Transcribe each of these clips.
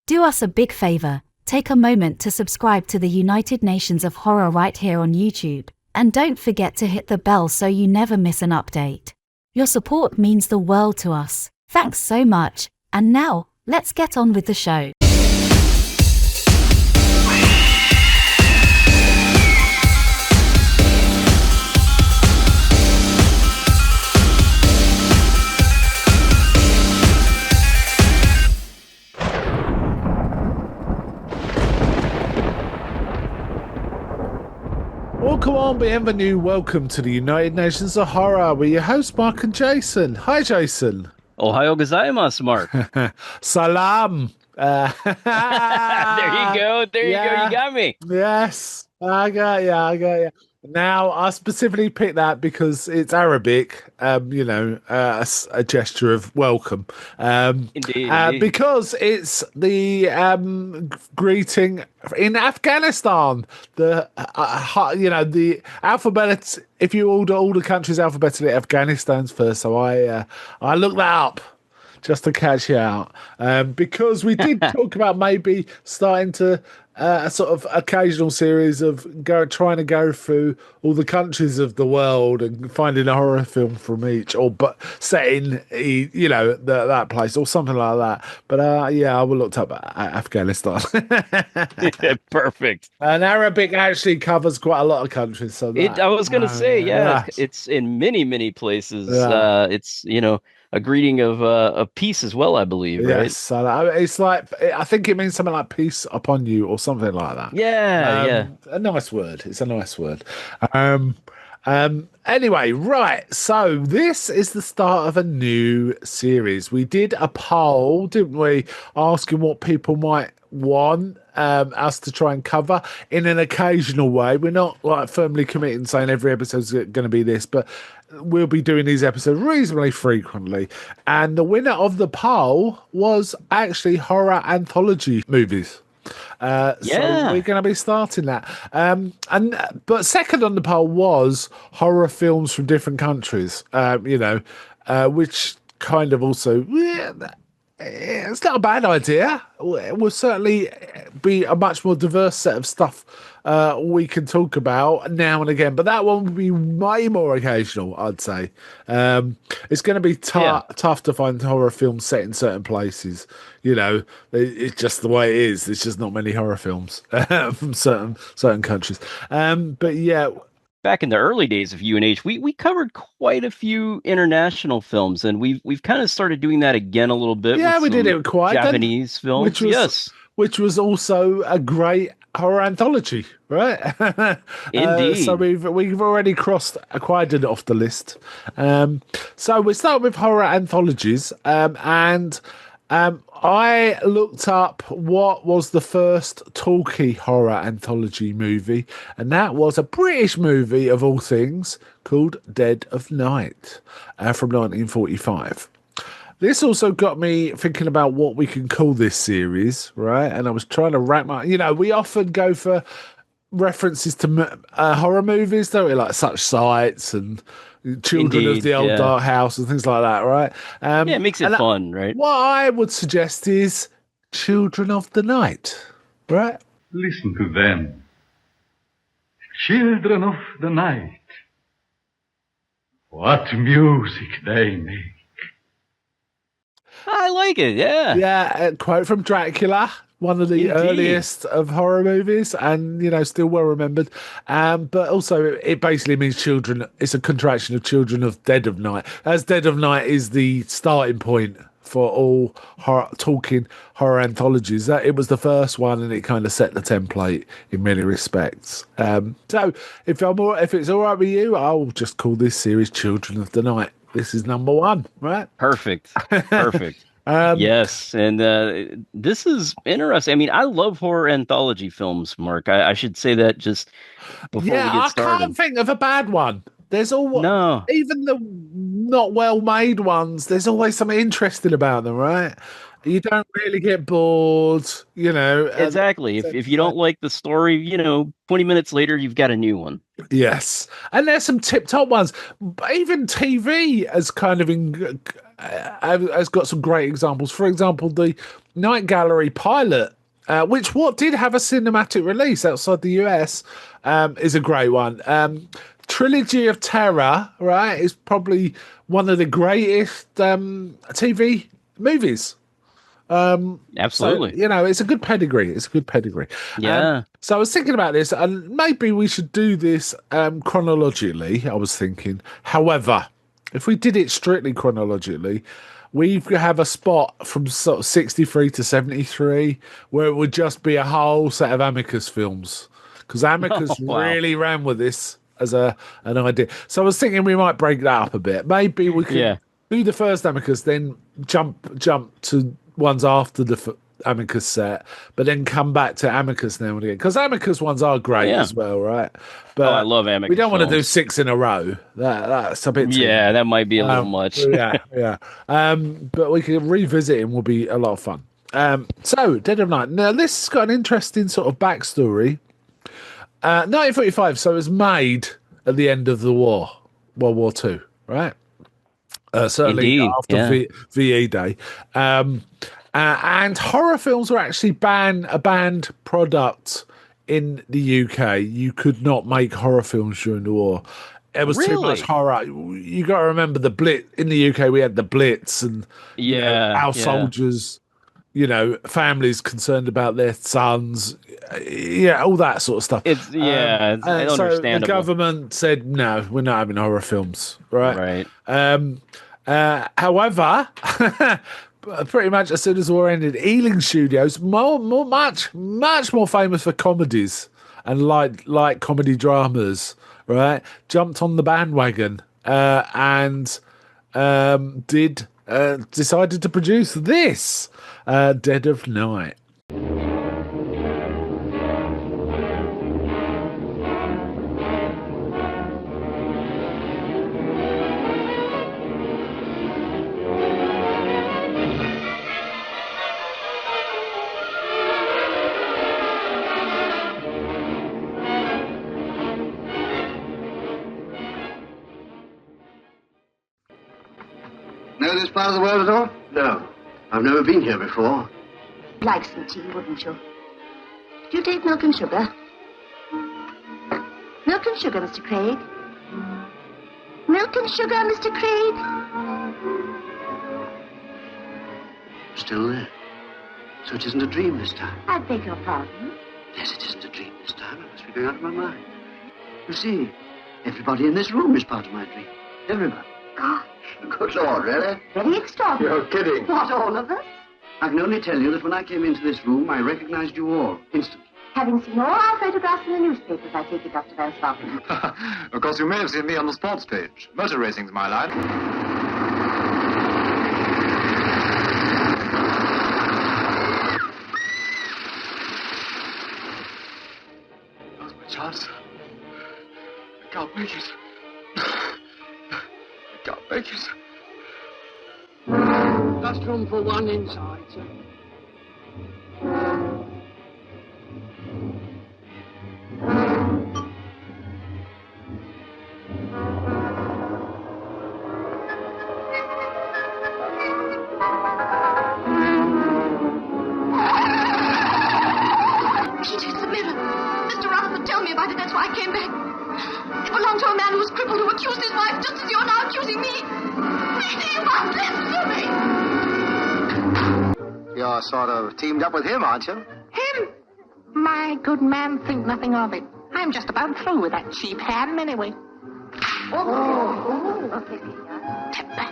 Do us a big favor, take a moment to subscribe to the United Nations of Horror right here on YouTube, and don't forget to hit the bell so you never miss an update. Your support means the world to us. Thanks so much, and now, let's get on with the show. Welcome on, bienvenue. Welcome to the United Nations of Horror. We're your hosts, Mark and Jason. Hi, Jason. Ohayo gozaimasu, Mark. Salam. There you go. There you go. You got me. Yes, I got you. Now, I specifically picked that because it's Arabic, a gesture of welcome. Indeed. Because it's the greeting in Afghanistan. The alphabet, if you order all the countries alphabetically, Afghanistan's first. So I looked that up just to catch you out. Because we did talk about maybe starting to a sort of occasional series of trying to go through all the countries of the world and finding a horror film from each, but set in that place or something like that. But I looked up Afghanistan. Perfect. And Arabic actually covers quite a lot of countries. So I was going to say, it's in many places. Yeah. It's a greeting of peace as well, I believe. Right? Yes, so it's like, I think it means something like peace upon you or something like that. Yeah. A nice word. It's a nice word. Anyway, right. So this is the start of a new series. We did a poll, didn't we? Asking what people might want us to try and cover in an occasional way. We're not like firmly committing saying every episode's going to be this, but we'll be doing these episodes reasonably frequently. And the winner of the poll was actually horror anthology movies. So we're going to be starting that. But second on the poll was horror films from different countries, which kind of also, it's not a bad idea. It will certainly be a much more diverse set of stuff we can talk about now and again, but that one will be way more occasional, I'd say. It's going to be tough to find horror films set in certain places. It's just the way it is. There's just not many horror films from certain countries. But yeah. Back in the early days of UNH, we covered quite a few international films, and we've kind of started doing that again a little bit. Yeah, we did it quite Japanese films, which was also a great horror anthology, right? Indeed. So we've already crossed quite a bit off the list. So we start with horror anthologies, and I looked up what was the first talkie horror anthology movie, and that was a British movie of all things called Dead of Night from 1945. This also got me thinking about what we can call this series, right? And I was trying to wrap my... we often go for references to horror movies, don't we? Like Such Sights and Children of the Old Dark House and things like that, right? It makes it fun, right? What I would suggest is Children of the Night, right? Listen to them. Children of the Night. What music they make. I like it, yeah. Yeah, a quote from Dracula, one of the earliest of horror movies, and still well remembered. But also, it basically means children. It's a contraction of Children of Dead of Night, as Dead of Night is the starting point for all talking horror anthologies. That it was the first one, and it kind of set the template in many respects. So, if it's all right with you, I'll just call this series Children of the Night. This is number one, right? Perfect. Yes, and this is interesting. I mean, I love horror anthology films, Mark. I should say that just before we get started. I can't think of a bad one. There's even the not well-made ones, there's always something interesting about them, right? You don't really get bored, Exactly. If you don't like the story, 20 minutes later, you've got a new one. Yes. And there's some tip-top ones. Even TV has kind of has got some great examples. For example, the Night Gallery pilot, which did have a cinematic release outside the US, is a great one. Trilogy of Terror, right, is probably one of the greatest TV movies. Absolutely. So, it's a good pedigree. Yeah. So I was thinking about this, and maybe we should do this chronologically, I was thinking. However, if we did it strictly chronologically, we have a spot from sort of 63 to 73 where it would just be a whole set of Amicus films, because Amicus really ran with this as an idea. So I was thinking we might break that up a bit. Maybe we could do the first Amicus, then jump to ones after the Amicus set, but then come back to Amicus now and again, because Amicus ones are great as well, right? But I love Amicus. We don't want to do 6 in a row. That's a bit too much. That might be a little much. yeah. But we can revisit him. Will be a lot of fun. So Dead of Night. Now this has got an interesting sort of backstory. 1945. So it was made at the end of the war, World War II, right? Certainly after VE Day. And horror films were actually a banned product in the UK. You could not make horror films during the war. It was too much horror. You got to remember the Blitz. In the UK, we had the Blitz and our soldiers, families concerned about their sons. All that sort of stuff. It's understandable. So the government said, no, we're not having horror films, right? However, pretty much as soon as the war ended, Ealing Studios, much more famous for comedies and light comedy dramas, right, jumped on the bandwagon and decided to produce this Dead of Night. Know this part of the world at all? No, I've never been here before. Like some tea, wouldn't you? Do you take milk and sugar? Milk and sugar, Mr. Craig. Milk and sugar, Mr. Craig. Still there. So it isn't a dream this time? I beg your pardon? Yes, it isn't a dream this time. I must be going out of my mind. You see, everybody in this room is part of my dream. Everybody. Gosh. Good Lord, really? Very extraordinary. You're kidding. What, all of us? I can only tell you that when I came into this room, I recognized you all, instantly. Having seen all our photographs in the newspapers, I take it, Dr. Van Sparken. Of course, you may have seen me on the sports page. Motor racing's my line. Now's my chance. I can't make it. I can't make it. Just room for one inside, sir. It's the mirror. Mr. Rutherford told me about it, that's why I came back. It belonged to a man who was crippled, who accused his wife just as you're now accusing me. Maybe you must listen to me. You're sort of teamed up with him, aren't you? Him? My good man, think nothing of it. I'm just about through with that cheap ham anyway. Okay. Temper.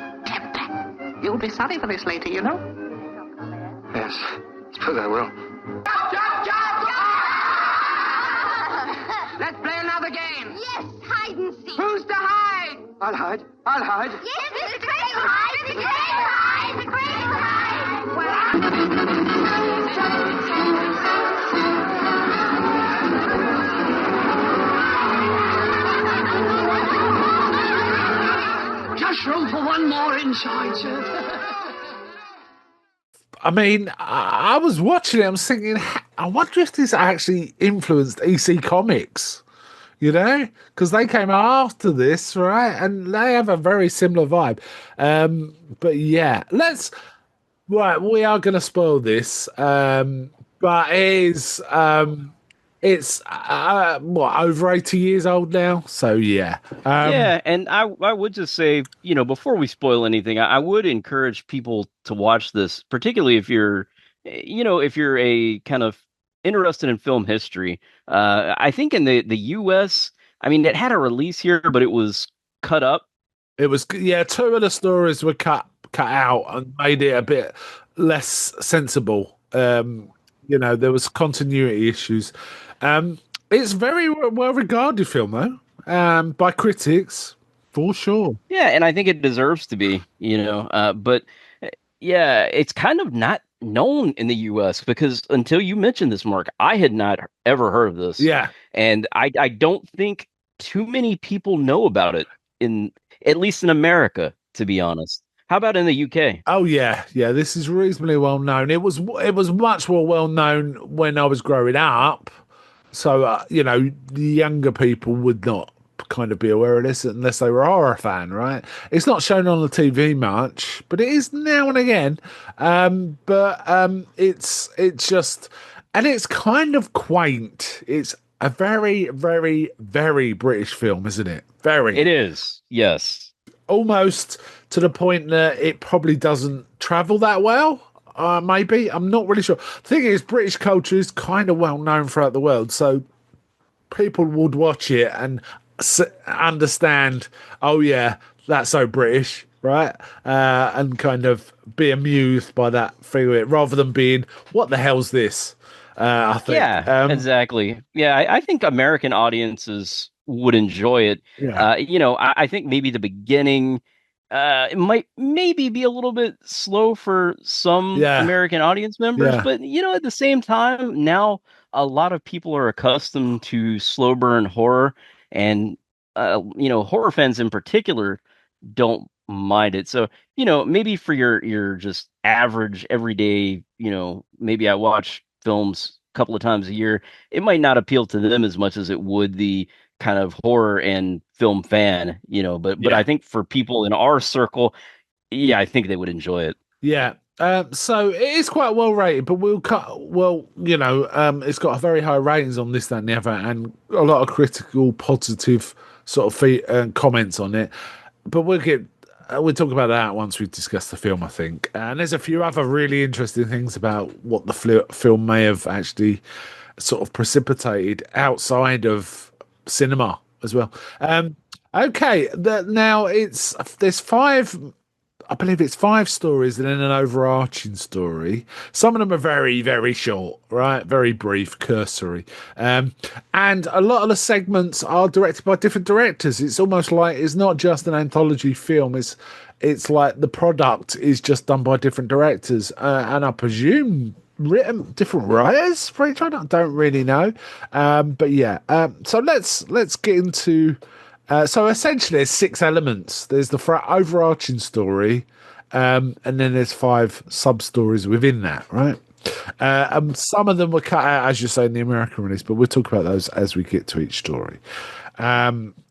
You'll be sorry for this later, you know. Yes, I suppose I will. Let's play another game. Yes, hide and seek. Who's to hide? I'll hide. I'll hide. Yes, Mr. Craig, hide. Mr. Craig, hide. Mr. Craig, hide. Just room for one more inside, sir. I mean, I was watching it, I was thinking, I wonder if this actually influenced EC Comics, because they came after this, right? And they have a very similar vibe. But yeah, Right, we are going to spoil this, but it's what, over 80 years old now. So yeah, Yeah, and I would just say, before we spoil anything, I would encourage people to watch this, particularly if you're, if you're a kind of interested in film history. I think in the US, I mean, it had a release here, but it was cut up. it was, yeah, two of the stories were cut out and made it a bit less sensible. There was continuity issues. It's very well regarded film though, by critics for sure. Yeah, and I think it deserves to be, but yeah, it's kind of not known in the US because until you mentioned this, Mark, I had not ever heard of this. Yeah. And I don't think too many people know about it in at least in America, to be honest. How about in the UK? Oh yeah, yeah. This is reasonably well known. It was much more well known when I was growing up. So the younger people would not kind of be aware of this unless they were a horror fan, right? It's not shown on the TV much, but it is now and again. But it's just, and it's kind of quaint. It's a very, very, very British film, isn't it? Very. It is. Yes. Almost to the point that it probably doesn't travel that well. Maybe I'm not really sure. The thing is, British culture is kind of well known throughout the world, so people would watch it and understand. Oh yeah, that's so British, right? And kind of be amused by that figure, rather than being, "What the hell's this?" I think. Yeah, exactly. Yeah, I think American audiences would enjoy it. Yeah. I think maybe the beginning it might maybe be a little bit slow for some Yeah. American audience members, Yeah. but at the same time, now a lot of people are accustomed to slow burn horror, and horror fans in particular don't mind it. So, maybe for your just average everyday, maybe I watch films a couple of times a year, it might not appeal to them as much as it would the kind of horror and film fan, but Yeah. I think for people in our circle, yeah, I think they would enjoy it. Yeah. So it is quite well rated, but we'll cut. Well, it's got a very high ratings on this, that, and the other, and a lot of critical, positive sort of comments on it. But we'll talk about that once we discuss the film, I think. And there's a few other really interesting things about what the film may have actually sort of precipitated outside of cinema as well. Okay, now there's five. I believe it's five stories and then an overarching story. Some of them are very, very short, right? Very brief, cursory. And a lot of the segments are directed by different directors. It's almost like it's not just an anthology film. It's like the product is just done by different directors. And I presume written different writers for each one. I don't really know. But yeah. So let's get into... so essentially, there's six elements. There's the overarching story, and then there's five sub stories within that, right? Some of them were cut out, as you say, in the American release, but we'll talk about those as we get to each story.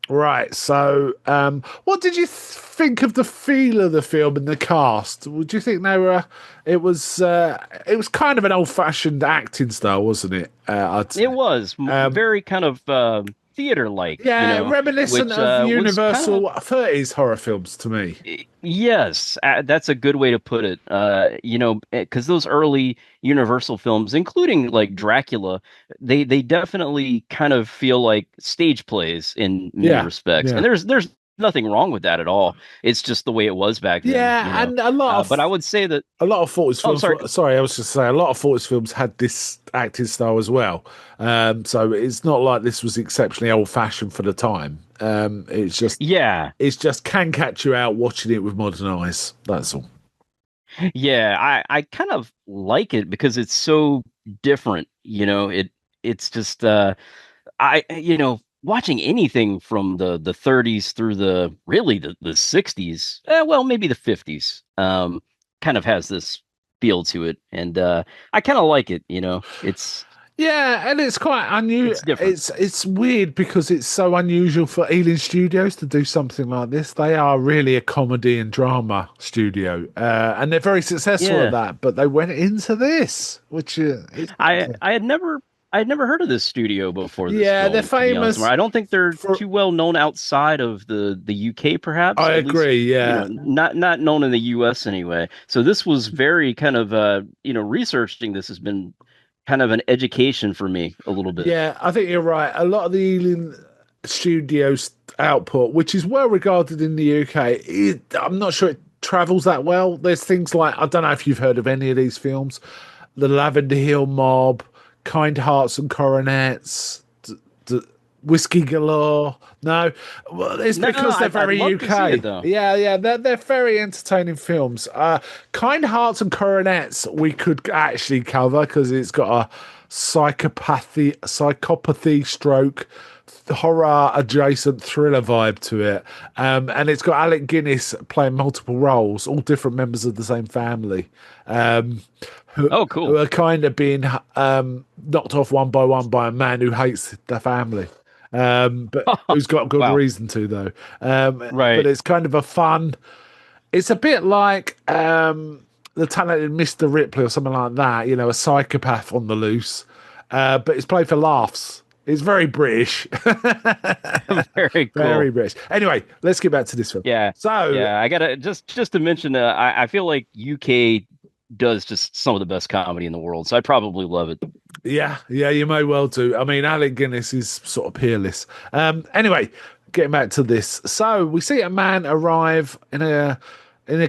Right. So, what did you think of the feel of the film and the cast? Would you think they were? It was kind of an old-fashioned acting style, wasn't it? It was very kind of. Theater-like, reminiscent which, of Universal kind of, 30s horror films to me. Yes, that's a good way to put it. Because those early Universal films, including like Dracula, they definitely kind of feel like stage plays in many respects. Yeah. And there's nothing wrong with that at all. It's just the way it was back then. Yeah, and a lot of... but I would say that a lot of 40s films... Oh, sorry, I was just saying, a lot of 40s films had this acting style as well. So it's not like this was exceptionally old-fashioned for the time. It's just... Yeah. It's just can catch you out watching it with modern eyes. That's all. Yeah, I kind of like it because it's so different. It's just... watching anything from the 30s through the 60s, well, maybe the 50s, kind of has this feel to it, and I kind of like it. It's Yeah, and it's quite unusual. It's different. It's weird because it's so unusual for Ealing Studios to do something like this. They are really a comedy and drama studio, and they're very successful at Yeah. that. But they went into this, which I had never heard of this studio before this yeah, they're film, to be honest. famous I don't think they're for. too well known outside of the UK, perhaps. I At least, agree. Yeah, not known in the US anyway. So this was very kind of researching this has been kind of an education for me a little bit. yeah, I think you're right. A lot of the Ealing Studios output, which is well regarded in the UK, I'm not sure it travels that well. There's things like, I don't know if you've heard of any of these films, The Lavender Hill Mob, Kind Hearts and Coronets, Whiskey Galore. No, well, it's No, because they're I'd very love to see UK. it, though. Yeah, they're very entertaining films. Kind Hearts and Coronets we could actually cover because it's got a psychopathy stroke horror adjacent thriller vibe to it, and it's got Alec Guinness playing multiple roles, all different members of the same family. Oh, cool. Who are kind of being knocked off one by a man who hates the family, but who's got good Wow. reason to, though. Right. But it's kind of a fun. It's a bit like the talented Mr. Ripley or something like that. You know, a psychopath on the loose, but it's played for laughs. It's very British. Very cool. Very British. Anyway, let's get back to this film. Yeah. So Yeah, I gotta just to mention. I feel like UK does just some of the best comedy in the world, so I probably love it. yeah, you may well do. I mean, Alec Guinness is sort of peerless. Anyway, getting back to this. So we see a man arrive in a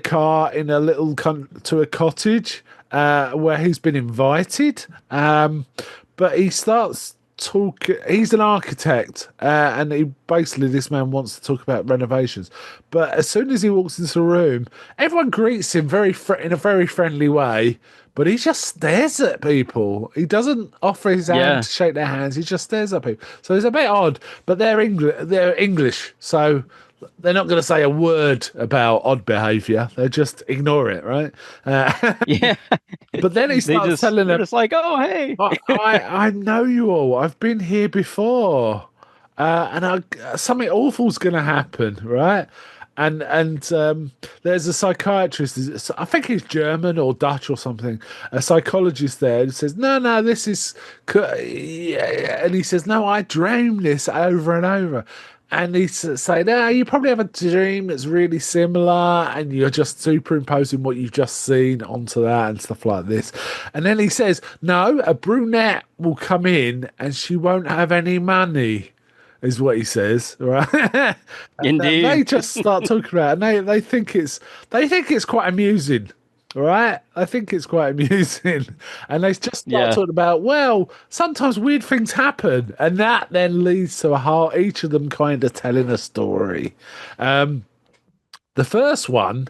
car in a little to a cottage where he's been invited. But he starts talking. He's an architect, and this man wants to talk about renovations. But as soon as he walks into the room, everyone greets him in a very friendly way. But he just stares at people. He doesn't offer his hand to shake their hands. He just stares at people. So it's a bit odd. But they're English, so they're not going to say a word about odd behaviour. They just ignore it, right? Yeah. But then he starts telling they're them, just like, oh, hey. I know you all. I've been here before, and something awful's going to happen, right? And there's a psychiatrist. I think he's German or Dutch or something. A psychologist there who says, "No, this is," and he says, "No, I dreamed this over and over." And he's saying, "No, you probably have a dream that's really similar, and you're just superimposing what you've just seen onto that and stuff like this." And then he says, "No, a brunette will come in, and she won't have any money." Is what he says, right? Indeed. They just start talking about it, and they think it's quite amusing, right? I think it's quite amusing, and they just start talking about, well, sometimes weird things happen, and that then leads to each of them kind of telling a story. The first one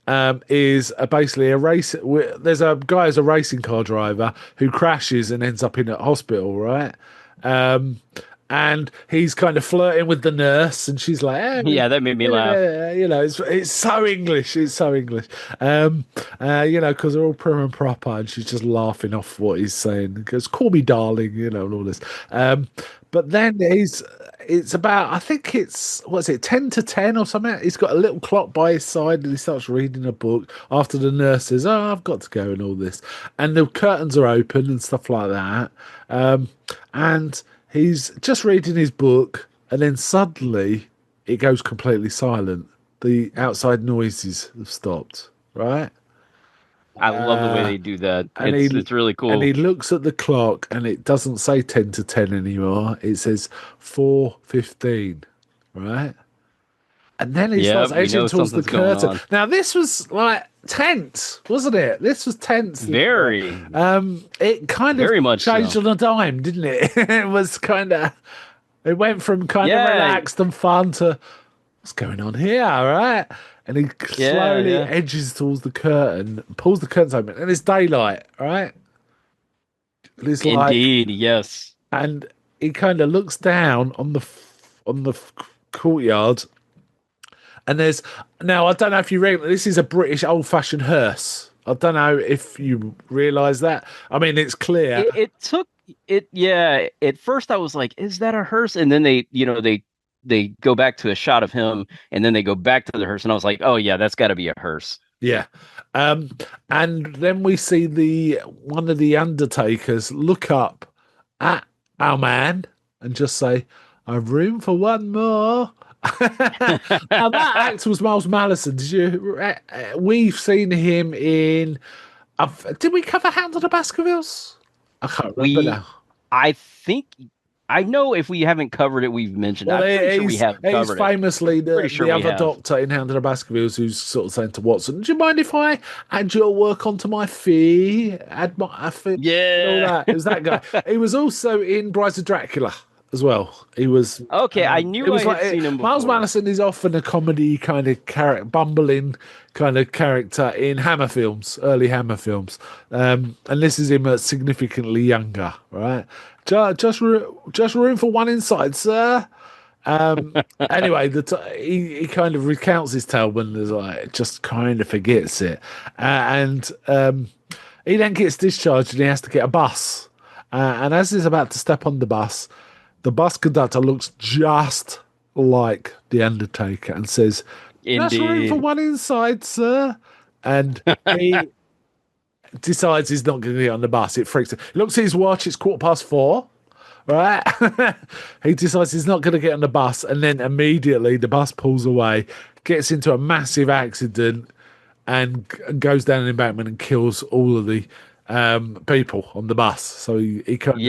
is basically a race. There's a guy who's a racing car driver who crashes and ends up in a hospital, right? And he's kind of flirting with the nurse, and she's like, "Hey, yeah, that made me laugh." You know, it's so English. It's so English. You know, because they're all prim and proper, and she's just laughing off what he's saying. He goes, "Call me darling," you know, and all this. But then it's about, I think it's, 10 to 10 or something. He's got a little clock by his side, and he starts reading a book after the nurse says, "Oh, I've got to go," and all this. And the curtains are open and stuff like that. And he's just reading his book, and then suddenly it goes completely silent. The outside noises have stopped, right? I love the way they do that. It's really cool. And he looks at the clock, and it doesn't say 10 to 10 anymore. It says 4:15, right? And then he starts edging towards the curtain. Now, this was like tense, wasn't it? This was tense. Very. It kind of very much changed on a dime, didn't it? It was kind of. It went from kind of relaxed and fun to what's going on here, right? And he slowly edges towards the curtain, pulls the curtains open, and it's daylight, right? It's indeed, yes. And he kind of looks down on the courtyard. And there's now, I don't know if you realize, this is a British old-fashioned hearse. I don't know if you realise that. I mean, it's clear. It took At first I was like, is that a hearse? And then they go back to a shot of him, and then they go back to the hearse, and I was like, oh yeah, that's got to be a hearse. Yeah. And then we see one of the undertakers look up at our man and just say, I've room for one more. Now that actor was Miles Malleson. We've seen him in did we cover Hound of the Baskervilles? I can't remember now. I think I know if we haven't covered it, we've mentioned. Well, I'm pretty sure we have covered he's famously the other have. doctor in Hound of the Baskervilles who's sort of saying to Watson, do you mind if I add your work onto my fee? Add my fee? Yeah. All that. It was that guy. He was also in Brides of Dracula as well. He was... Okay, I knew I had seen him before. Miles Malleson is often a comedy kind of character, bumbling kind of character in Hammer films, early Hammer films. And this is him significantly younger, right? Just room for one inside, sir. Anyway, he kind of recounts his tale when there's like just kind of forgets it, and he then gets discharged and he has to get a bus. And as he's about to step on the bus conductor looks just like the Undertaker and says, "Just room for one inside, sir." And he decides he's not going to get on the bus. It freaks him. He looks at his watch, it's 4:15, right? He decides he's not going to get on the bus, and then immediately the bus pulls away, gets into a massive accident, and goes down an embankment and kills all of the people on the bus. So he kind of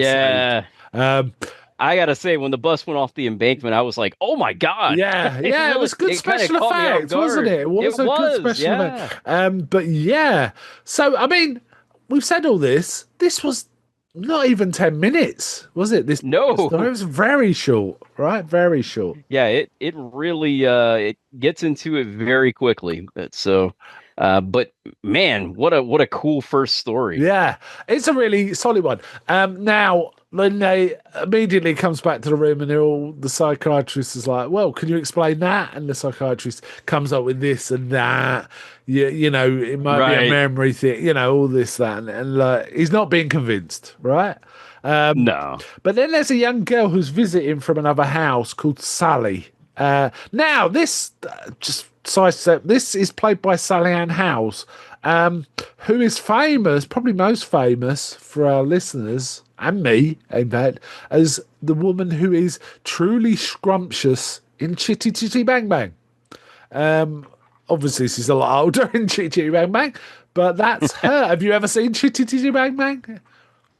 saved. I gotta say, when the bus went off the embankment, I was like, "Oh my god!" Yeah, it was good special effects, wasn't it? It was a good special effect. But yeah, so I mean, we've said all this. This was not even 10 minutes, was it? It was very short, right? Very short. Yeah, it really it gets into it very quickly. But man, what a cool first story. Yeah, it's a really solid one. Now, when they immediately comes back to the room and the psychiatrist is like, well, can you explain that? And the psychiatrist comes up with this and that. You know, it might be a memory thing, all this, that. And like, he's not being convinced, right? No. But then there's a young girl who's visiting from another house called Sally. Now, this, just sidestep, this is played by Sally Ann Howes, who is famous, probably most famous for our listeners and me, in fact, as the woman who is truly scrumptious in Chitty Chitty Bang Bang. Obviously, she's a lot older in Chitty Chitty Bang Bang, but that's her. Have you ever seen Chitty Chitty Bang Bang?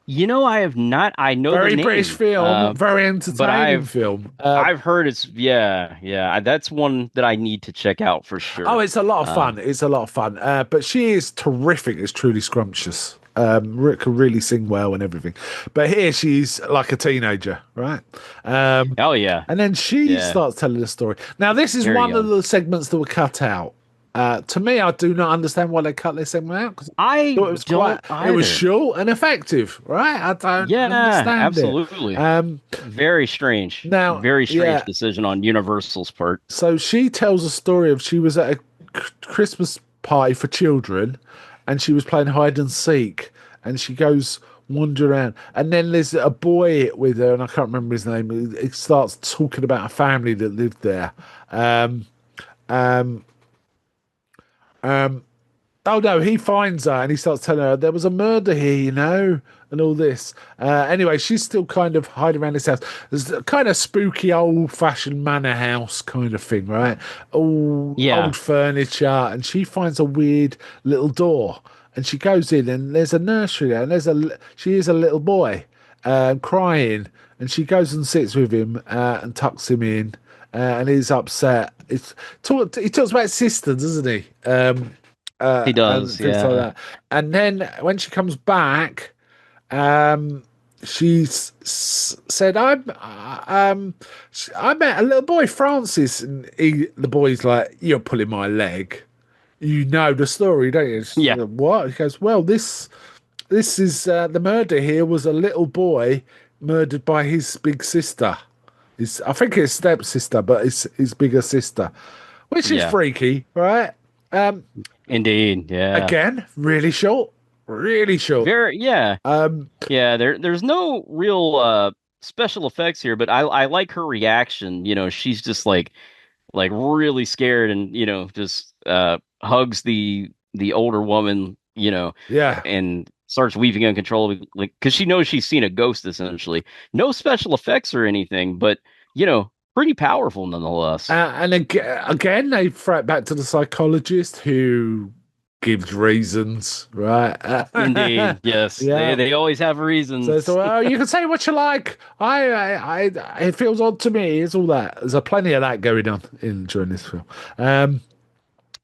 You know, I have not. I know very the name. British film, very entertaining film. I've heard it's that's one that I need to check out for sure. Oh, it's a lot of fun. It's a lot of fun. But she is terrific. It's truly scrumptious. Can really sing well and everything. But here she's like a teenager, right? Oh yeah. And then she starts telling the story. Now this is one of the segments that were cut out. To me, I do not understand why they cut this segment out. Because I thought it was short and effective, right? I don't understand absolutely. Very strange. Now, very strange decision on Universal's part. So she tells a story of she was at a Christmas party for children, and she was playing hide and seek, and she goes wandering around, and then there's a boy with her, and I can't remember his name. He starts talking about a family that lived there. Oh no, he finds her and he starts telling her there was a murder here, and all this. Anyway, she's still kind of hiding around this house. There's a kind of spooky old-fashioned manor house kind of thing, right? Old furniture, and she finds a weird little door, and she goes in, and there's a nursery there, and she is a little boy crying, and she goes and sits with him and tucks him in. And he's upset. He talks about his sister, doesn't he? He does, and things like that. And then when she comes back, she said, "I met a little boy, Francis." And the boy's like, "You're pulling my leg. You know the story, don't you?" Yeah. What? He goes, "Well, this is the murder here was a little boy murdered by his big sister." I think his stepsister, but his bigger sister, which is freaky, right? Indeed, yeah. Again, really short. Really short. Very, yeah. Um, Yeah, there's no real special effects here, but I like her reaction. She's just like really scared and just hugs the older woman, yeah. and starts weeping uncontrollably, like because she knows she's seen a ghost essentially. No special effects or anything, but pretty powerful nonetheless. And again, they throw it back to the psychologist who gives reasons, right? Indeed, yes. Yeah. They always have reasons. So, well, you can say what you like. It feels odd to me. It's all that. There's plenty of that going on during this film.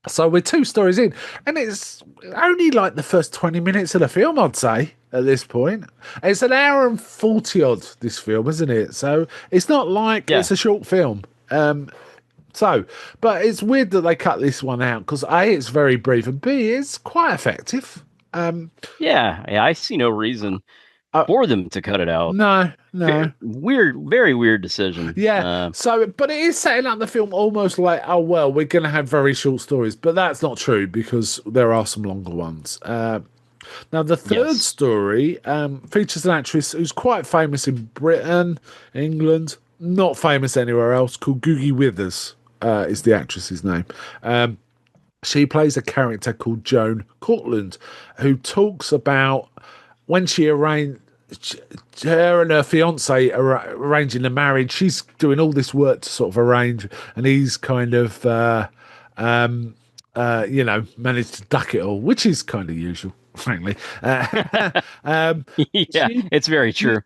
So we're 2 stories in, and it's only like the first 20 minutes of the film, I'd say, at this point. It's an hour and 40 odd, this film, isn't it? So it's not like it's a short film. But it's weird that they cut this one out because A, it's very brief, and B, it's quite effective. Yeah, I see no reason for them to cut it out. No. Weird, very weird decision. Yeah. But it is setting up the film almost like, oh, well, we're going to have very short stories. But that's not true because there are some longer ones. Now, the third story features an actress who's quite famous in Britain, England, not famous anywhere else, called Googie Withers is the actress's name. She plays a character called Joan Cortland, who talks about when she arranged her and her fiance arranging the marriage. She's doing all this work to sort of arrange, and he's kind of, managed to duck it all, which is kind of usual, frankly. It's very true.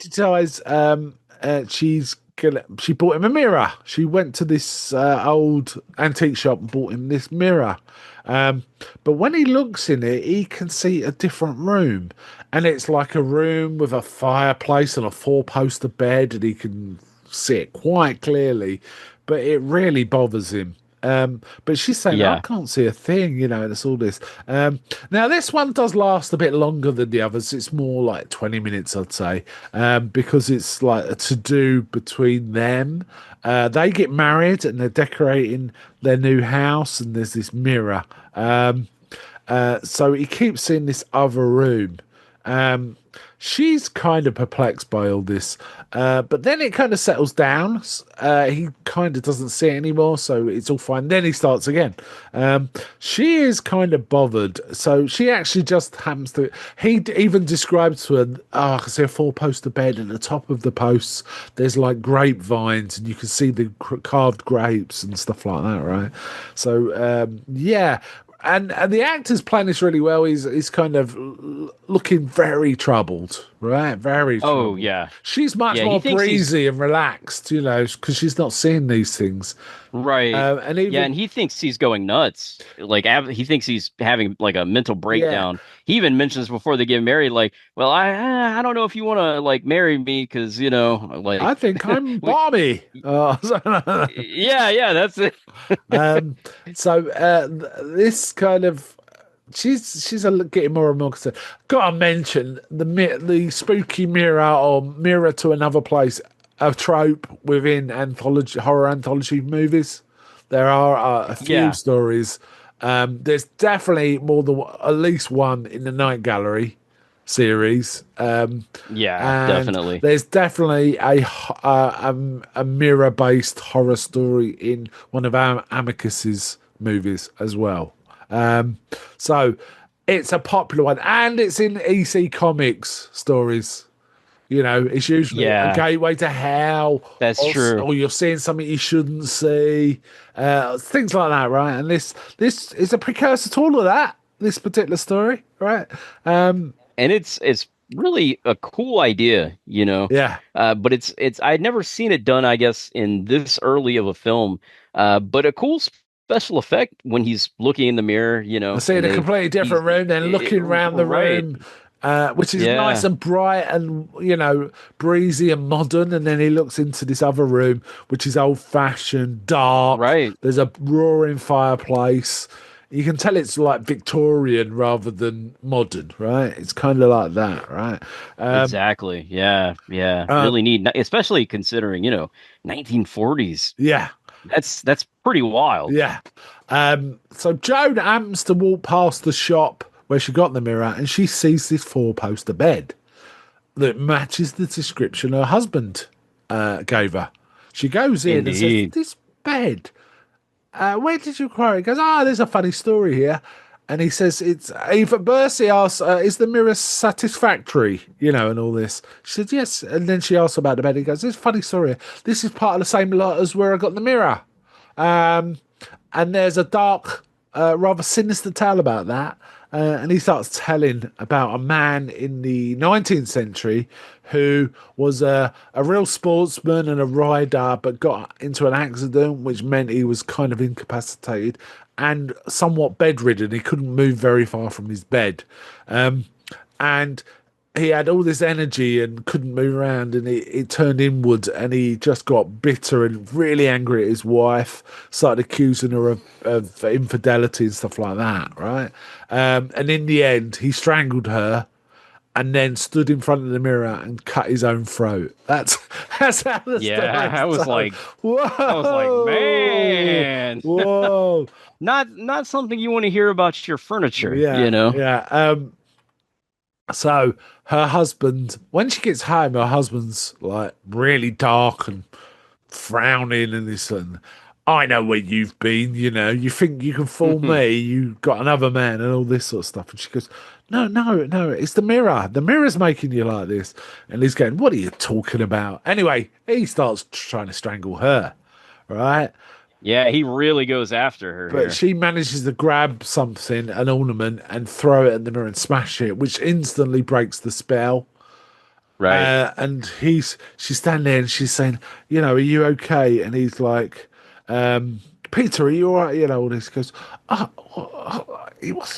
She bought him a mirror. She went to this old antique shop and bought him this mirror. But when he looks in it, he can see a different room. And it's like a room with a fireplace and a 4-poster bed, and he can see it quite clearly. But it really bothers him. But she's saying, I can't see a thing, and it's all this. Now, this one does last a bit longer than the others. It's more like 20 minutes, I'd say, because it's like a to-do between them. They get married and they're decorating their new house, and there's this mirror. So he keeps seeing this other room. She's kind of perplexed by all this, but then it kind of settles down. He kind of doesn't see it anymore, so it's all fine. Then he starts again. She is kind of bothered, so she actually just happens to. He even describes to her, I can see a 4-poster bed, and at the top of the posts there's like grapevines, and you can see the carved grapes and stuff like that, right? So yeah. And the actor's playing this really well. He's kind of looking very troubled, right? Very troubled. Oh, yeah. She's much more breezy and relaxed, because she's not seeing these things. Right. And he thinks he's going nuts. Like, he thinks he's having like a mental breakdown. Yeah. He even mentions before they get married, like, well, I don't know if you want to like marry me because like I think I'm balmy. Yeah, that's it. This kind of she's getting more and more concerned. Got to mention the spooky mirror or mirror to another place. A trope within horror anthology movies. There are a few stories. There's definitely more than at least one in the Night Gallery series. Definitely. There's definitely a mirror-based horror story in one of Amicus's movies as well. So it's a popular one, and it's in EC Comics stories. It's usually a gateway to hell. That's true. Or you're seeing something you shouldn't see. Things like that, right? And this is a precursor to all of that, this particular story, right? And it's really a cool idea, Yeah. But it's I'd never seen it done, I guess, in this early of a film. But a cool special effect when he's looking in the mirror, Seeing a completely different room, then looking around the room. Which is nice and bright and, breezy and modern. And then he looks into this other room, which is old-fashioned, dark. Right. There's a roaring fireplace. You can tell it's like Victorian rather than modern, right? It's kind of like that, right? Exactly. Yeah. Really neat, especially considering, 1940s. Yeah. That's pretty wild. Yeah. So Joan happens to walk past the shop where she got the mirror, and she sees this four-poster bed that matches the description her husband gave her. She goes in and says, Indeed. "This bed, where did you acquire it?" He goes, "There's a funny story here." And he says, "It's Eva Bercy asks, is the mirror satisfactory?" And all this. She said, "Yes." And then she asks about the bed. He goes, "There's a funny story here. This is part of the same lot as where I got the mirror." And there's a dark, rather sinister tale about that. And he starts telling about a man in the 19th century who was a real sportsman and a rider, but got into an accident, which meant he was kind of incapacitated and somewhat bedridden. He couldn't move very far from his bed. And he had all this energy and couldn't move around, and it turned inwards, and he just got bitter and really angry at his wife, started accusing her of infidelity and stuff like that, right? And in the end, he strangled her and then stood in front of the mirror and cut his own throat. That's how the story I was started. like, Whoa! man, Whoa! not something you want to hear about your furniture, Yeah. So her husband, when she gets home, her husband's like really dark and frowning and this, and "I know where you've been, you think you can fool me, you got another man," and all this sort of stuff. And she goes, no, it's the mirror. The mirror's making you like this. And he's going, "What are you talking about?" Anyway, he starts trying to strangle her, right? Yeah, he really goes after her. But she manages to grab something, an ornament, and throw it at the mirror and smash it, which instantly breaks the spell. Right. And she's standing there and she's saying, "Are you okay?" And he's like, "Peter, are you all right?" All this. He goes,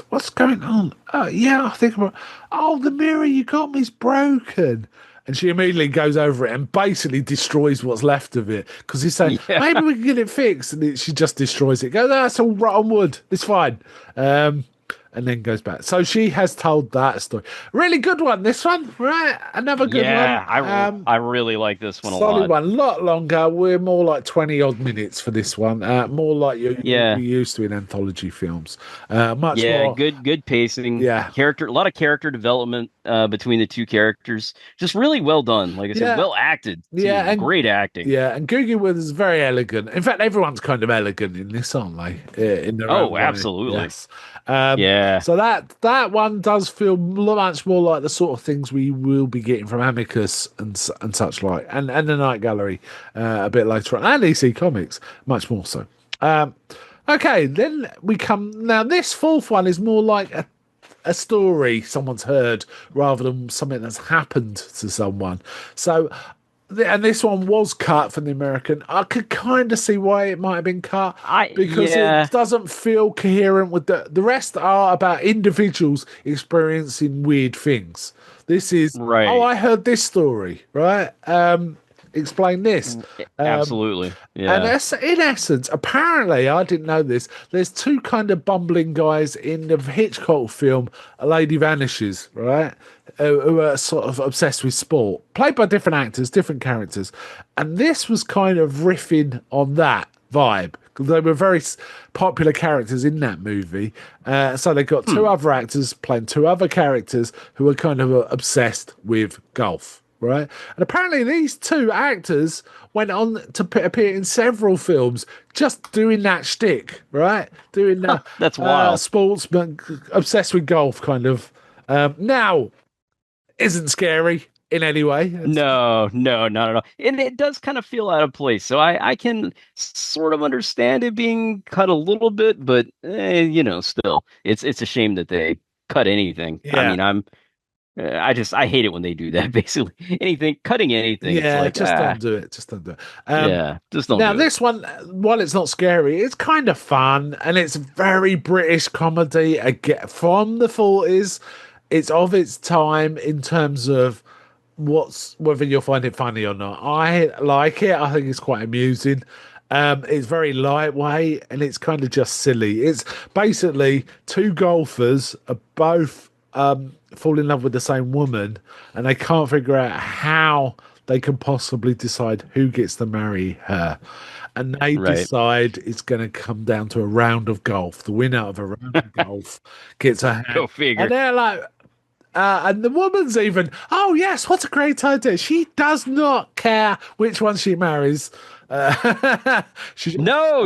what's going on?" "Yeah, I think the mirror you got me's broken." And she immediately goes over it and basically destroys what's left of it, because he's saying, "Maybe we can get it fixed." And she just destroys it. Goes, "That's all rotten wood. It's fine." And then goes back. So she has told that story. Really good one, this one, right? Another good one. Yeah, I really like this one a lot. Solid one. A lot longer. We're more like 20 odd minutes for this one. More like you're used to in anthology films. Much more. Good pacing. Yeah. A lot of character development between the two characters. Just really well done. Like I said, well acted. Yeah, and great acting. Yeah, and Googie was very elegant. In fact, everyone's kind of elegant in this, aren't they? In their own way. Absolutely. Yes. So that one does feel much more like the sort of things we will be getting from Amicus and such like, and the Night Gallery a bit later on, and EC Comics much more so. Okay, then we come now. This fourth one is more like a story someone's heard rather than something that's happened to someone. So. And this one was cut from the American. I could kind of see why it might have been cut, because it doesn't feel coherent with the rest are about individuals experiencing weird things. This is right. I heard this story, right? Explain this. Absolutely. Yeah. And in essence, apparently, I didn't know this, there's two kind of bumbling guys in the Hitchcock film A Lady Vanishes, right? Who are sort of obsessed with sport, played by different actors, different characters. And this was kind of riffing on that vibe, because they were very popular characters in that movie. So they got two other actors playing two other characters who were kind of obsessed with golf. Right, and apparently these two actors went on to appear in several films, just doing that shtick. Right, doing that. That's wild. Sportsman, obsessed with golf, kind of. Now, isn't scary in any way. No, not at all. And it does kind of feel out of place. So I can sort of understand it being cut a little bit, but still, it's a shame that they cut anything. Yeah. I mean, I hate it when they do that. Basically, cutting anything. Yeah, it's like, don't do it. Just don't do it. Just don't. Now, do this one, while it's not scary, it's kind of fun, and it's very British comedy again from the 40s. It's of its time in terms of whether you'll find it funny or not. I like it. I think it's quite amusing. It's very lightweight, and it's kind of just silly. It's basically two golfers are both fall in love with the same woman, and they can't figure out how they can possibly decide who gets to marry her. And they Right. decide it's going to come down to a round of golf. The winner of a round of golf gets a hand. Go figure. And they're like, and the woman's even, oh, yes, what a great idea. She does not care which one she marries. No,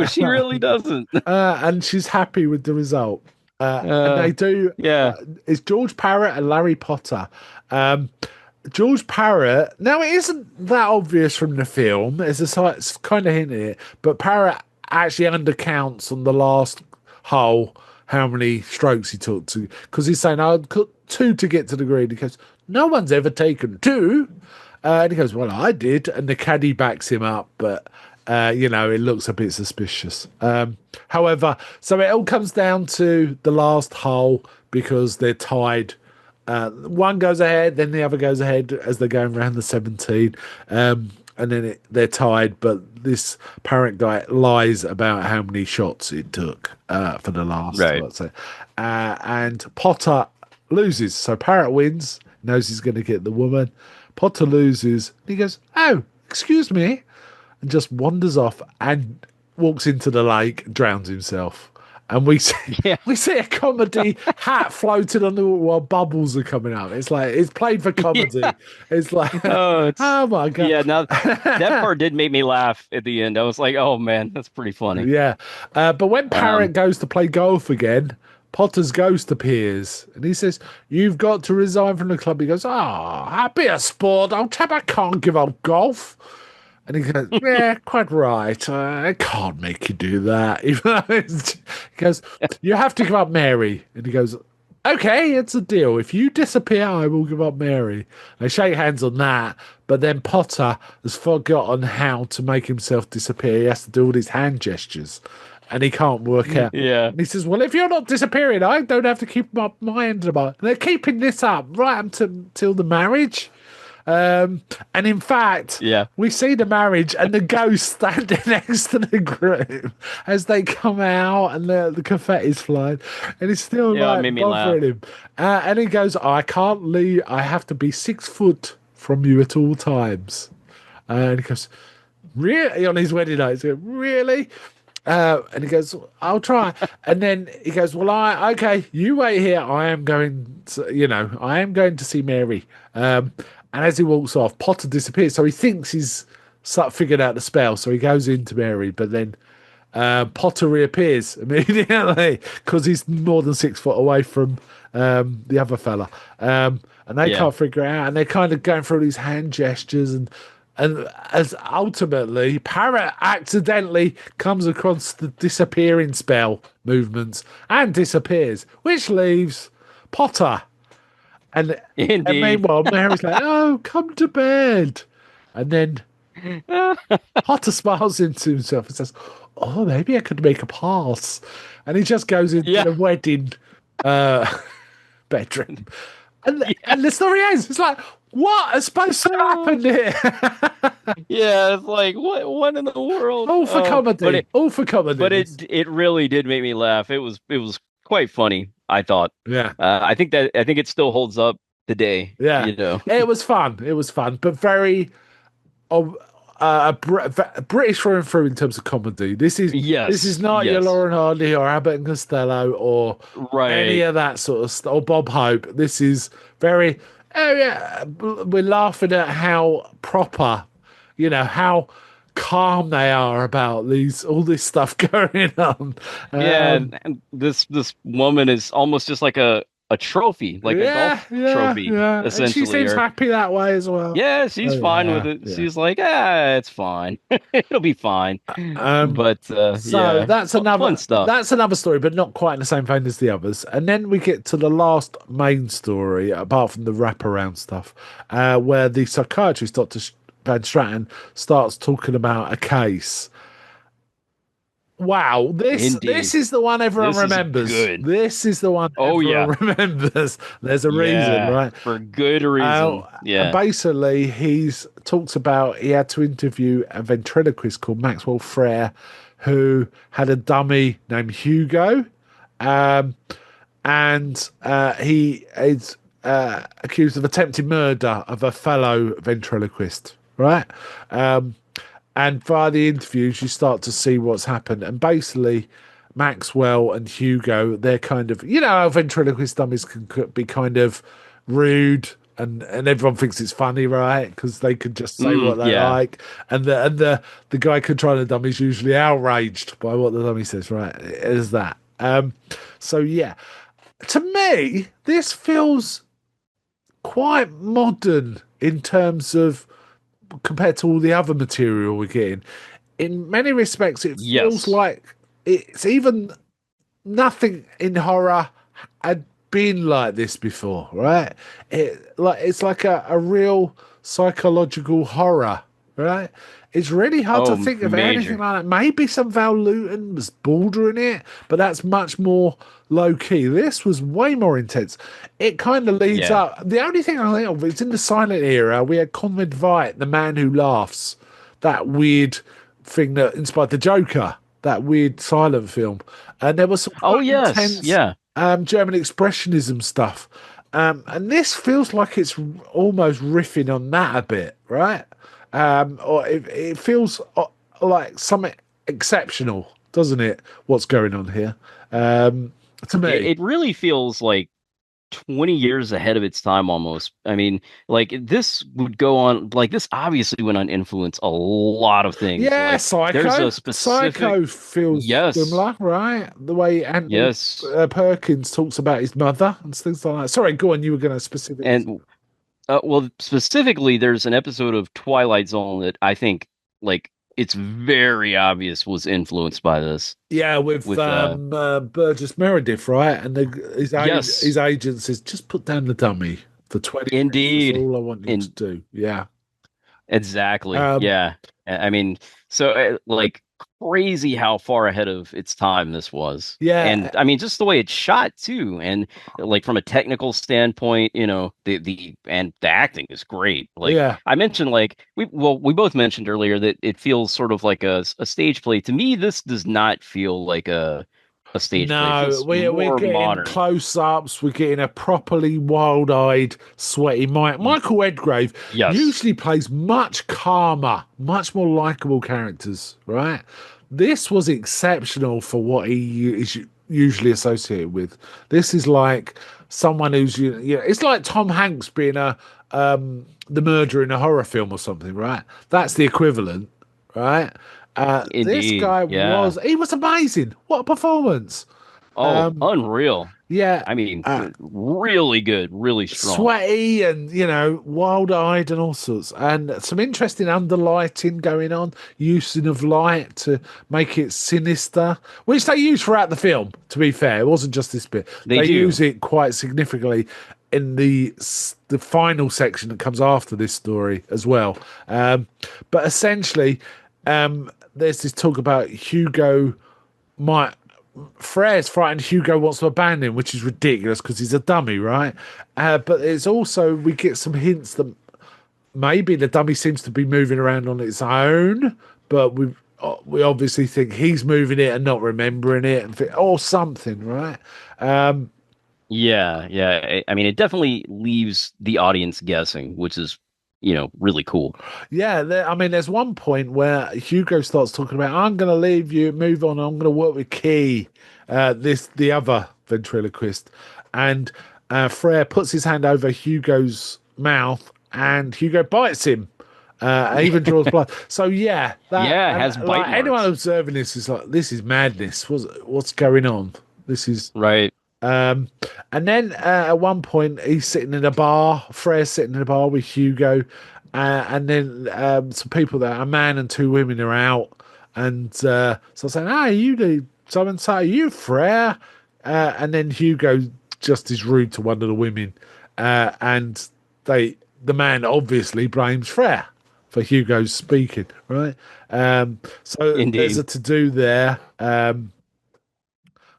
she really doesn't. And she's happy with the result. And they do. Yeah. It's George Parrott and Larry Potter. George Parrott. Now, it isn't that obvious from the film. It's kind of hinting it, but Parrott actually undercounts on the last hole how many strokes he took because he's saying, I took 2 to get to the green. He goes, no one's ever taken 2. And he goes, well, I did. And the caddy backs him up, but it looks a bit suspicious. However, so it all comes down to the last hole because they're tied. One goes ahead, then the other goes ahead as they're going around the 17. And then they're tied, but this Parrott guy lies about how many shots it took for the last. Right. So, and Potter loses. So Parrott wins, knows he's going to get the woman. Potter loses. He goes, oh, excuse me, and just wanders off and walks into the lake, drowns himself. And we see a comedy hat floating on the water while bubbles are coming up. It's like it's played for comedy. Yeah. It's like, oh my god. Yeah, now that part did make me laugh at the end. I was like, oh man, that's pretty funny. Yeah, but when Parrott goes to play golf again, Potter's ghost appears and he says, "You've got to resign from the club." He goes, happy a sport. I can't give up golf." And he goes, yeah, quite right. I can't make you do that. He goes, you have to give up Mary. And he goes, okay, it's a deal. If you disappear, I will give up Mary. They shake hands on that. But then Potter has forgotten how to make himself disappear. He has to do all these hand gestures. And he can't work out. Yeah. And he says, well, if you're not disappearing, I don't have to keep up my end of it. They're keeping this up right until the marriage. And in fact, we see the marriage and the ghost standing next to the groom as they come out and the confetti's flying, and he's still bothering him. And he goes, I can't leave. I have to be 6 foot from you at all times. And he goes, really? On his wedding night, he's going, really? And he goes, I'll try. And then he goes, well, okay, you wait here. I am going to see Mary. And as he walks off, Potter disappears. So he thinks he's figured out the spell. So he goes into Mary, but then Potter reappears immediately because he's more than 6 foot away from the other fella. And they can't figure it out. And they're kind of going through these hand gestures. And as ultimately, Parrott accidentally comes across the disappearing spell movements and disappears, which leaves Potter. And meanwhile, Mary's like, oh, come to bed. And then Potter smiles into himself and says, oh, maybe I could make a pass. And he just goes into the wedding bedroom. And the story ends. It's like, what is supposed to happen here? It's like, what in the world? All for comedy. All for comedy. But it really did make me laugh. It was quite funny, I thought. Yeah. I think it still holds up today. Yeah. It was fun. But very British through and through in terms of comedy. This is not your Lauren Hardy or Abbott and Costello or any of that sort of stuff, or Bob Hope. This is very, we're laughing at how proper, how calm they are about all this stuff going on. And this woman is almost just like a trophy, like a golf trophy, essentially. And she seems happy that way as well. Yeah, she's fine with it. Yeah. She's like, it's fine. It'll be fine. So that's another fun stuff. That's another story, but not quite in the same vein as the others. And then we get to the last main story, apart from the wraparound stuff, where the psychiatrist, Dr. Van Straten, starts talking about a case. Wow, this is the one everyone remembers. This is the one everyone remembers. There's a reason, right? For good reason. Basically, he's talks about he had to interview a ventriloquist called Maxwell Frere, who had a dummy named Hugo, and he is accused of attempted murder of a fellow ventriloquist. right? And via the interviews, you start to see what's happened. And basically, Maxwell and Hugo, they're kind of, how ventriloquist dummies can be kind of rude, and everyone thinks it's funny, right? Because they can just say what they yeah. like, and the guy controlling the dummy is usually outraged by what the dummy says, right? Is that? So yeah, to me, this feels quite modern in terms of compared to all the other material we're getting. In many respects, it feels like it's even nothing in horror had been like this before, right? It's like a real psychological horror, right? It's really hard to think of anything like that. Maybe some Val Lewton was bordering it, but that's much more low key. This was way more intense. It kind of leads up. The only thing I think of is in the silent era, we had Conrad Veidt, The Man Who Laughs, that weird thing that inspired the Joker, that weird silent film. And there was some intense German expressionism stuff. And this feels like it's almost riffing on that a bit, right? Or it feels like something exceptional, doesn't it? What's going on here? To me, it really feels like 20 years ahead of its time almost. I mean, like this would go on, like this obviously went on influence a lot of things. Yeah, like, Psycho. There's a specific... Psycho feels similar, right? The way Anthony Perkins talks about his mother and things like that. Sorry, go on. You were going to specifically. And well, specifically, there's an episode of Twilight Zone that I think, like, it's very obvious was influenced by this. Yeah, with Burgess Meredith, right? And his agent says, just put down the dummy for 20 Indeed. That's all I want you to do. Yeah. Exactly. Yeah. I mean, so like crazy how far ahead of its time this was. Yeah. And I mean, just the way it's shot too. And like from a technical standpoint, the acting is great. Like I mentioned, like we both mentioned earlier that it feels sort of like a stage play. To me, this does not feel like a stage play. No, we're getting close-ups. We're getting a properly wild-eyed, sweaty Michael Edgrave. Usually plays much calmer, much more likable characters, right? This was exceptional for what he is usually associated with. This is like someone who's it's like Tom Hanks being the murderer in a horror film or something, right? That's the equivalent, right? This guy was amazing. What a performance. Unreal. Yeah. I mean, really good, really strong. Sweaty and, wild-eyed and all sorts. And some interesting underlighting going on, using of light to make it sinister, which they use throughout the film, to be fair. It wasn't just this bit. They use it quite significantly in the final section that comes after this story as well. But essentially... there's this talk about Frere's frightened Hugo wants to abandon him, which is ridiculous because he's a dummy, right? But it's also, we get some hints that maybe the dummy seems to be moving around on its own, but we obviously think he's moving it and not remembering it, or something, right? Yeah. I mean, it definitely leaves the audience guessing, which is really cool. Yeah, there's one point where Hugo starts talking about, I'm going to leave you, move on, I'm going to work with Key, the other ventriloquist. And Frere puts his hand over Hugo's mouth, and Hugo bites him, even draws blood. So, it has bite marks. Anyone observing this is like, this is madness. What's going on? This is... Right. And then at one point he's sitting in a bar. Frere's sitting in a bar with Hugo, and then some people there, a man and two women, are out, and so saying, "Hey, you do so and so, you Frere?" And then Hugo just is rude to one of the women, and the man obviously blames Frere for Hugo's speaking, right? So Indeed. There's a to do there.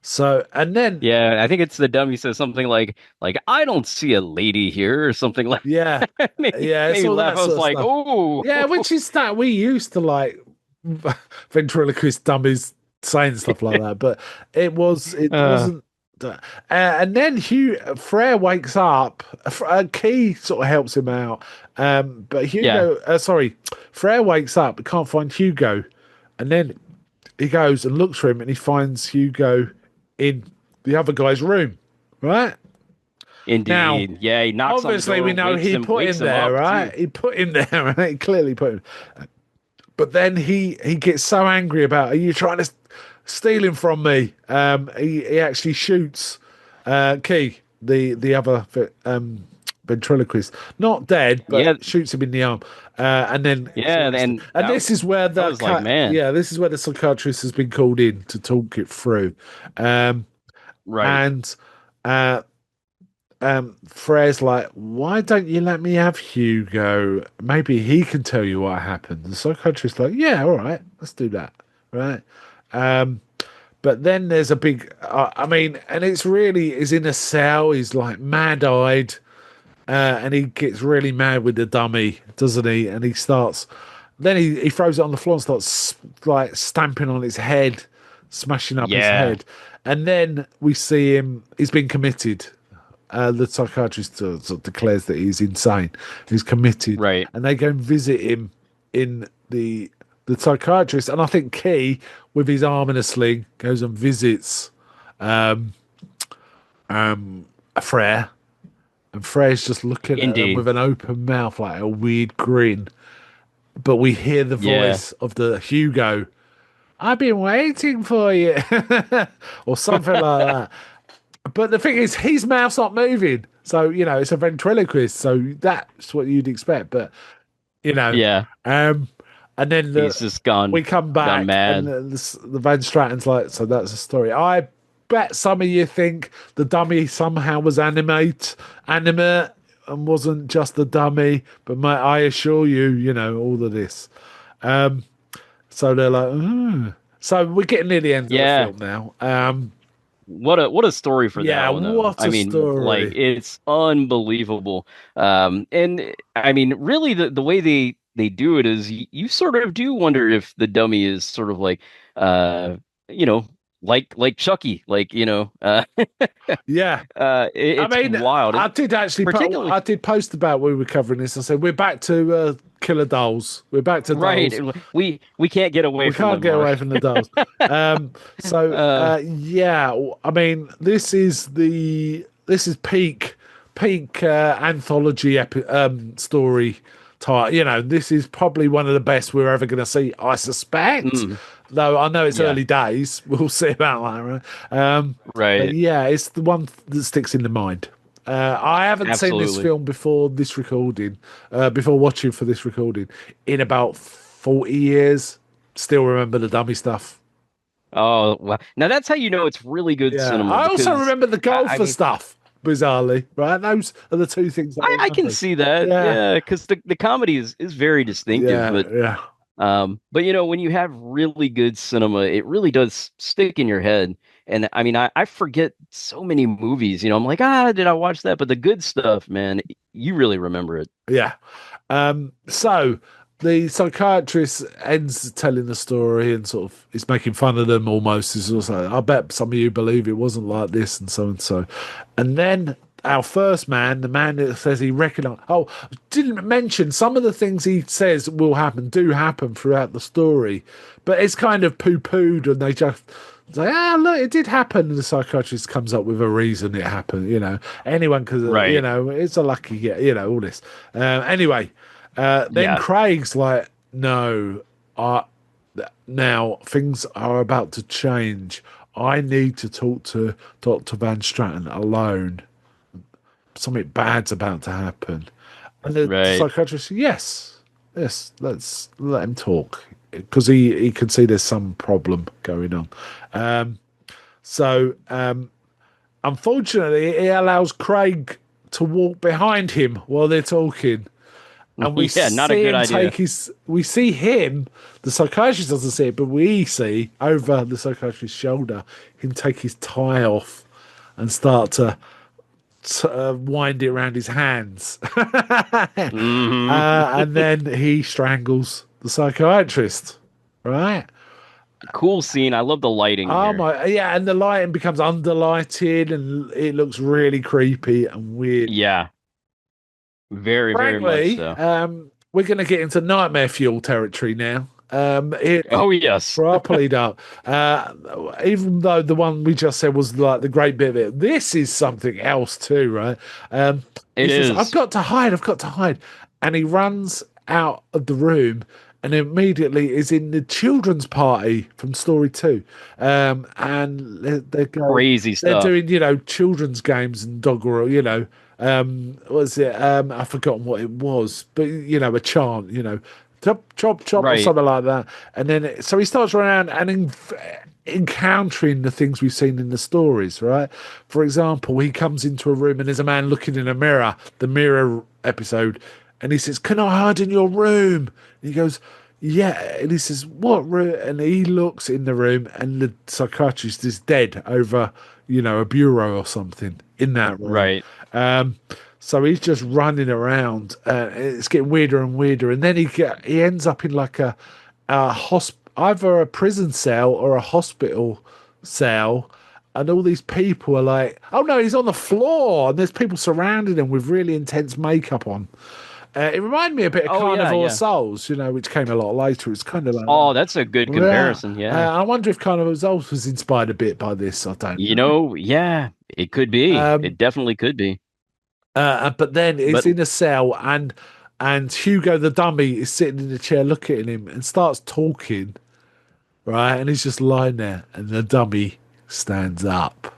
So, and then... Yeah, I think it's the dummy says something like, I don't see a lady here, or something like... Yeah. It's all that. I was like, oh. Yeah, which is that we used to like ventriloquist dummies saying stuff like that, but it wasn't And then Frere wakes up. Key sort of helps him out. But Hugo, Frere wakes up, but can't find Hugo. And then he goes and looks for him, and he finds Hugo in the other guy's room, right? Indeed. Now, yeah, he knocks obviously, on the door, we know he put him there, right? Too. He put him there, right? He clearly put him. But then he gets so angry about, are you trying to steal him from me? He actually shoots Key, the other ventriloquist, not dead, but shoots him in the arm. And then this is where this is where the psychiatrist has been called in to talk it through. Right. And Frere's like, why don't you let me have Hugo? Maybe he can tell you what happened. The psychiatrist's like, yeah, all right, let's do that, right? But then there's a big, and it's really is in a cell. He's like mad-eyed, and he gets really mad with the dummy, doesn't he? And he starts, then he throws it on the floor and starts like stamping on his head, smashing up his head. And then we see him, he's been committed. The psychiatrist sort of declares that he's insane. He's committed. Right. And they go and visit him in the psychiatrist. And I think Key, with his arm in a sling, goes and visits Frere. And Frere's just looking at him with an open mouth, like a weird grin. But we hear the voice of the Hugo. I've been waiting for you. Or something like that. But the thing is, his mouth's not moving. So, it's a ventriloquist. So that's what you'd expect. But, Yeah. And then he's just gone. We come back. Mad. And the Van Stratton's like, so that's the story. I bet some of you think the dummy somehow was animate and wasn't just a dummy. But I assure you, all of this. So they're like, So we're getting near the end of the film now. What a story for that one, though. What a story. Like, it's unbelievable. And I mean, really the way they do it is you sort of do wonder if the dummy is sort of like like Chucky, yeah. It's wild. I did actually I did post about when we were covering this. I said we're back to killer dolls. We're back to dolls. Right. We can't get away from them. We can't get away from the dolls. I mean, this is peak anthology story type. This is probably one of the best we're ever going to see, I suspect. Though I know it's early days. We'll see about that, right? Right. But yeah, it's the one that sticks in the mind. I haven't seen this film before this recording, before watching for this recording, in about 40 years. Still remember the dummy stuff. Oh, well. Now that's how you know it's really good cinema. I also remember the golfer stuff, bizarrely, right? Those are the two things that I can see that, because the comedy is very distinctive. But when you have really good cinema, it really does stick in your head. And I mean, I forget so many movies. I'm like, did I watch that? But the good stuff, man, you really remember it. Yeah. So the psychiatrist ends telling the story and sort of is making fun of them almost. Is also, I bet some of you believe it wasn't like this and so and so. And then our first man, the man that says he recognised. Oh, didn't mention some of the things he says do happen throughout the story, but it's kind of poo-pooed and they just say, look, it did happen. And the psychiatrist comes up with a reason it happened. Anyone could, it's a lucky, all this. Anyway, then Craig's like, no, now things are about to change. I need to talk to Dr. Van Stratton alone. Something bad's about to happen. And the psychiatrist says, yes, let's let him talk. Because he can see there's some problem going on. Unfortunately, he allows Craig to walk behind him while they're talking. And we not a good idea. We see him, the psychiatrist doesn't see it, but we see over the psychiatrist's shoulder him take his tie off and start to wind it around his hands. And then he strangles the psychiatrist, right? Cool scene. I love the lighting Oh here. my, yeah, and the lighting becomes underlighted, and it looks really creepy and weird. Yeah, very, very much Frankly, so. we're going to get into nightmare fuel territory now. It Oh yes, properly done. Even though the one we just said was like the great bit of it, this is something else too, right? He it says, "I've is. got to hide. I've got to hide," and he runs out of the room. And immediately is in the children's party from Story 2. And they're going, Crazy they're stuff. doing, children's games and doggerel, what was it? I've forgotten what it was, but, a chant, chop, chop, chop, or Right. something like that. And then, so he starts around and encountering the things we've seen in the stories, right? For example, he comes into a room and there's a man looking in a mirror, the mirror episode, and he says, "Can I hide in your room?" And he goes, "Yeah." And he says, "What room?" And he looks in the room and the psychiatrist is dead over, a bureau or something in that room. Right. So he's just running around. It's getting weirder and weirder. And then he ends up in like a either a prison cell or a hospital cell. And all these people are like, "Oh no, he's on the floor." And there's people surrounding him with really intense makeup on. It reminded me a bit of Oh, yeah, Carnival of yeah. Souls, which came a lot later. It's kind of like Oh, that's a good comparison. Yeah. I wonder if Carnival of Souls was inspired a bit by this. I don't know. Yeah, it could be. Um, It definitely could be. but then But it's in a cell, and Hugo the dummy is sitting in the chair looking at him and starts talking, right? And he's just lying there, and the dummy stands up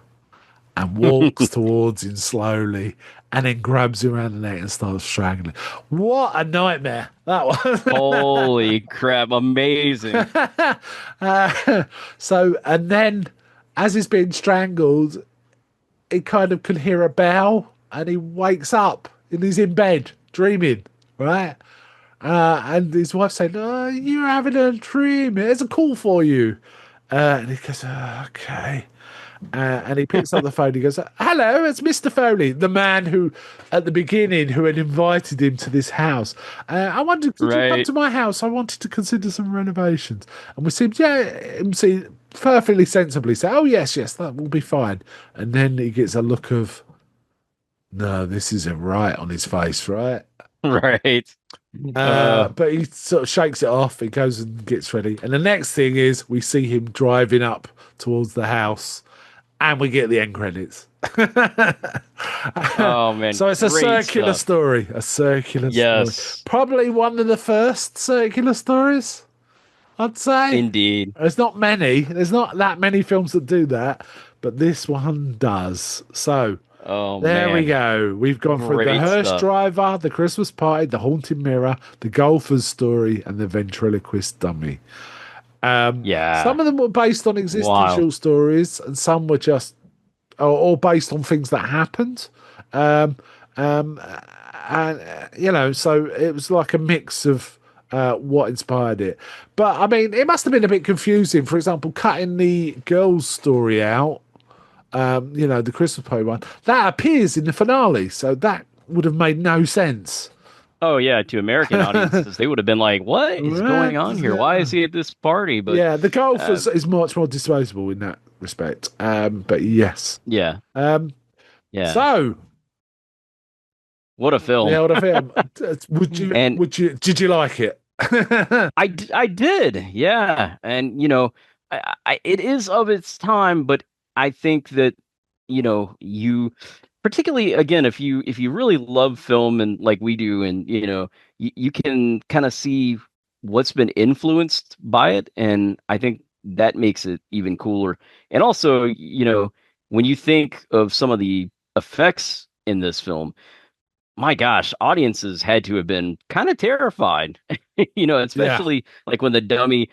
and walks towards him slowly, and then grabs him around the neck and starts strangling. What a nightmare that was! holy crap, amazing. And then as he's being strangled, he kind of can hear a bell, and he wakes up and he's in bed dreaming, right? And his wife's saying, "Oh, you're having a dream. There's a call for you." And he goes, "Okay." And he picks up the phone. He goes, "Hello, it's Mr. Foley, the man who, at the beginning, who had invited him to this house. I wondered, could you come Right. to my house? I wanted to consider some renovations." And we seemed, perfectly sensibly say, "Oh, yes, that will be fine." And then he gets a look of, "No, this isn't right," on his face, right? Right. But he sort of shakes it off. He goes and gets ready. And the next thing is we see him driving up towards the house, and we get the end credits. Oh man. So it's a great circular stuff. story. A circular story. Yes. Probably one of the first circular stories, I'd say. Indeed. There's not many. There's not that many films that do that, but this one does. So Oh there we man. go. We've gone through the Great hearse stuff. driver, the Christmas party, the haunted mirror, the golfer's story, and the ventriloquist dummy. Yeah. Some of them were based on existing Wow. short stories, and some were just or based on things that happened. And so it was like a mix of what inspired it. But I mean, it must have been a bit confusing. For example, cutting the girl's story out, the Christmas party one, that appears in the finale, so that would have made no sense. Oh yeah, to American audiences, they would have been like, "What is going on here? Why is he at this party?" But Yeah, the golf is much more disposable in that respect. But yes. yeah, yeah. So, What a film! the older film. Did you like it? I did, yeah, and it is of its time, but I think that you particularly again if you really love film and like we do, and you can kind of see what's been influenced by it, and I think that makes it even cooler. And also, when you think of some of the effects in this film, my gosh, audiences had to have been kind of terrified, especially like when the dummy,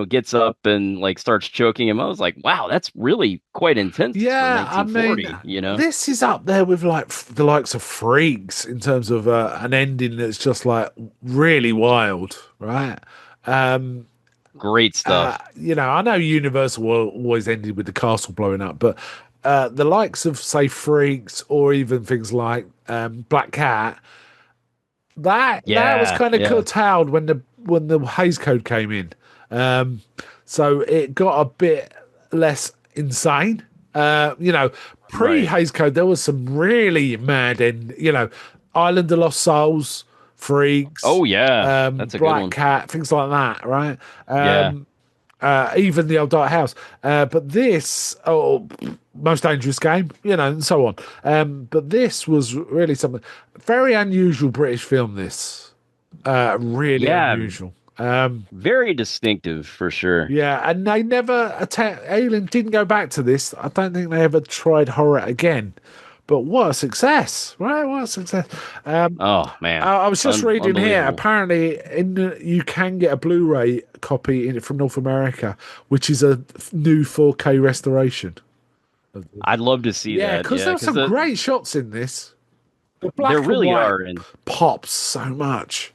gets up and like starts choking him. I was like, wow, that's really quite intense for 1940, this is up there with like the likes of Freaks in terms of an ending that's just like really wild, right? Great stuff. I know Universal always ended with the castle blowing up, but the likes of, say, Freaks or even things like Black Cat, that was kind of curtailed when the Hays Code came in. so it got a bit less insane. Pre Hays Code, there was some really mad and Island of Lost Souls, Freaks. Oh yeah, that's a good Black one. Cat, things like that, right? Yeah. Even the old Dark House. But this, Most Dangerous Game, and so on. But this was really something very unusual British film. This really Yeah, unusual. very distinctive for sure. Yeah, and they never Alien didn't go back to this. I don't think they ever tried horror again. But what a success, right? What a success. Oh man, I was just reading here. Unbelievable. Apparently, you can get a Blu-ray copy from North America, which is a new 4K restoration. I'd love to see Yeah, that. because there were some great shots in this. The black There and really white are, and pops so much.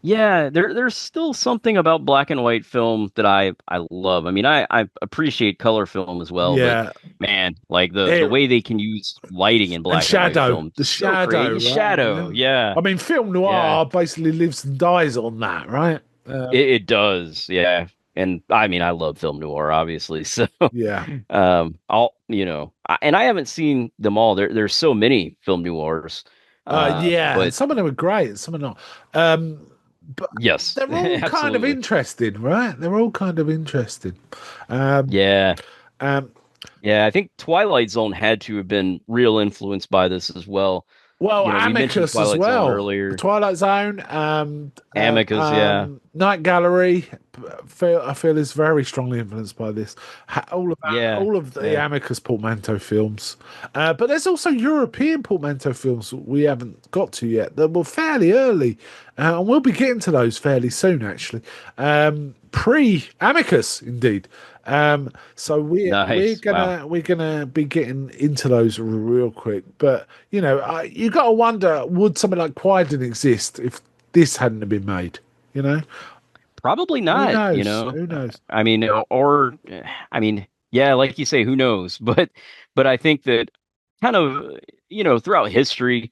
yeah, there's still something about black and white film that I love. I mean, I appreciate color film as well, Yeah. but man, like the way they can use lighting in black and white film, the so shadow, great. right? Shadow, yeah. I mean, film noir Yeah. basically lives and dies on that, right? It does, yeah. And I mean, I love film noir, obviously. So, Yeah. and I haven't seen them all. There's so many film noirs. Yeah, but some of them are great, some are not. But yes, they're all kind of absolutely. interesting, right? They're all kind of interesting. Yeah. Um, Yeah, I think Twilight Zone had to have been real influenced by this as well. Well, We mentioned Amicus as Twilight Zone well. earlier. The Twilight Zone, Amicus, yeah. Night Gallery. I feel is very strongly influenced by this. All of the Amicus portmanteau films, but there's also European portmanteau films we haven't got to yet that were fairly early, and we'll be getting to those fairly soon. Actually, pre Amicus, indeed. So we're gonna be getting into those real quick. But you got to wonder, would something like Quiden exist if this hadn't have been made? Probably not. Who knows? I mean, yeah, like you say, who knows? But I think that kind of throughout history,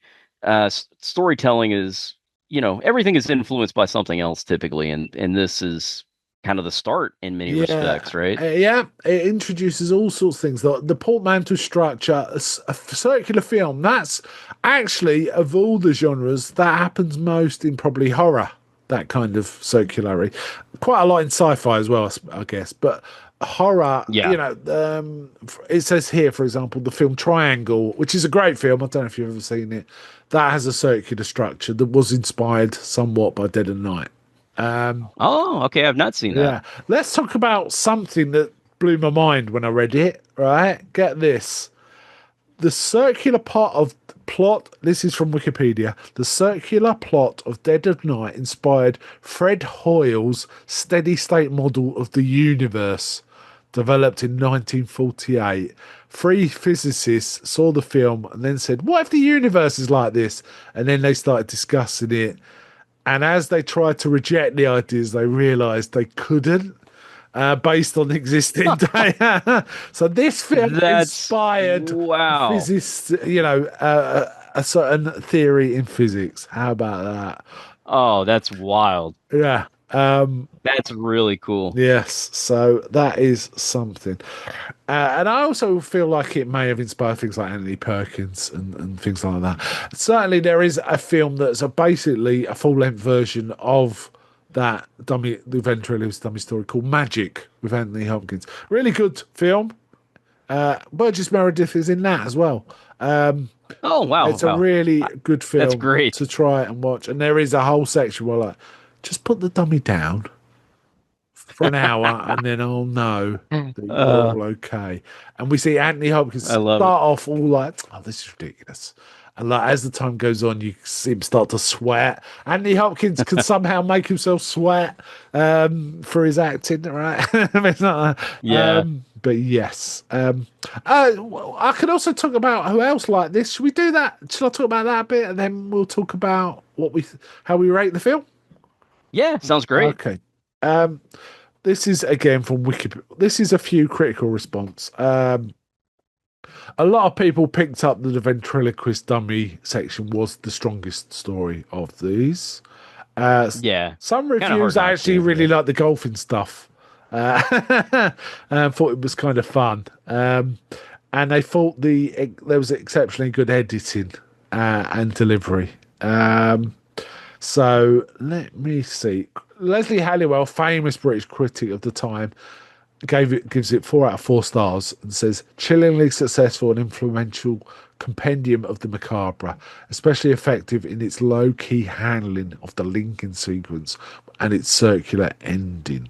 storytelling is everything is influenced by something else typically, and this is kind of the start in many respects, right? Yeah, it introduces all sorts of things. The portmanteau structure, a circular film. That's actually, of all the genres, that happens most in probably horror. That kind of circularity, quite a lot in sci-fi as well, I guess. But horror, it says here, for example, the film Triangle, which is a great film. I don't know if you've ever seen it. That has a circular structure that was inspired somewhat by Dead of Night. Okay, I've not seen that. Yeah, let's talk about something that blew my mind when I read it. Right, get this: the circular plot. This is from Wikipedia. The circular plot of Dead of Night inspired Fred Hoyle's steady-state model of the universe, developed in 1948. Three physicists saw the film and then said, "What if the universe is like this?" And then they started discussing it. And as they tried to reject the ideas, they realised they couldn't, based on existing data. So this film inspired physicists, a certain theory in physics. How about that? Oh, that's wild. Yeah. That's really cool. Yes, so that is something. And I also feel like it may have inspired things like Anthony Perkins and things like that. Certainly there is a film that's basically a full-length version of that the ventriloquist dummy story called Magic with Anthony Hopkins. Really good film. Burgess Meredith is in that as well. Oh, wow. It's a really good film. That's great. To try and watch. And there is a whole section where just put the dummy down for an hour and then I'll know that you're all okay. And we see Anthony Hopkins start off all like, oh, this is ridiculous. And as the time goes on, you see him start to sweat. Anthony Hopkins can somehow make himself sweat for his acting, right? Yeah. But yes. I could also talk about who else like this. Should we do that? Should I talk about that a bit? And then we'll talk about how we rate the film? Yeah, sounds great. Okay. This is again from Wikipedia. This is a few critical response. A lot of people picked up that the ventriloquist dummy section was the strongest story of these. Yeah. Some reviews actually really like the golfing stuff. Thought it was kind of fun. And they thought there was exceptionally good editing and delivery. So let me see. Leslie Halliwell, famous British critic of the time, gives it 4 out of 4 stars and says chillingly successful and influential compendium of the macabre, especially effective in its low-key handling of the Lincoln sequence and its circular ending.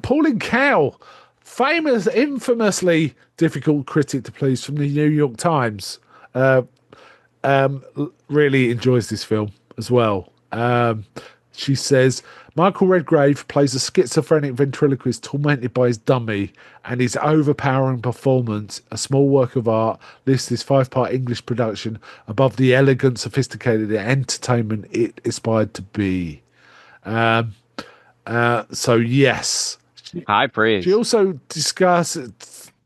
Pauline Kael, infamously difficult critic to please from the New York Times, really enjoys this film as well. She says Michael Redgrave plays a schizophrenic ventriloquist tormented by his dummy, and his overpowering performance, a small work of art, lifts this 5-part English production above the elegant, sophisticated entertainment it aspired to be. So yes, high praise. She also discusses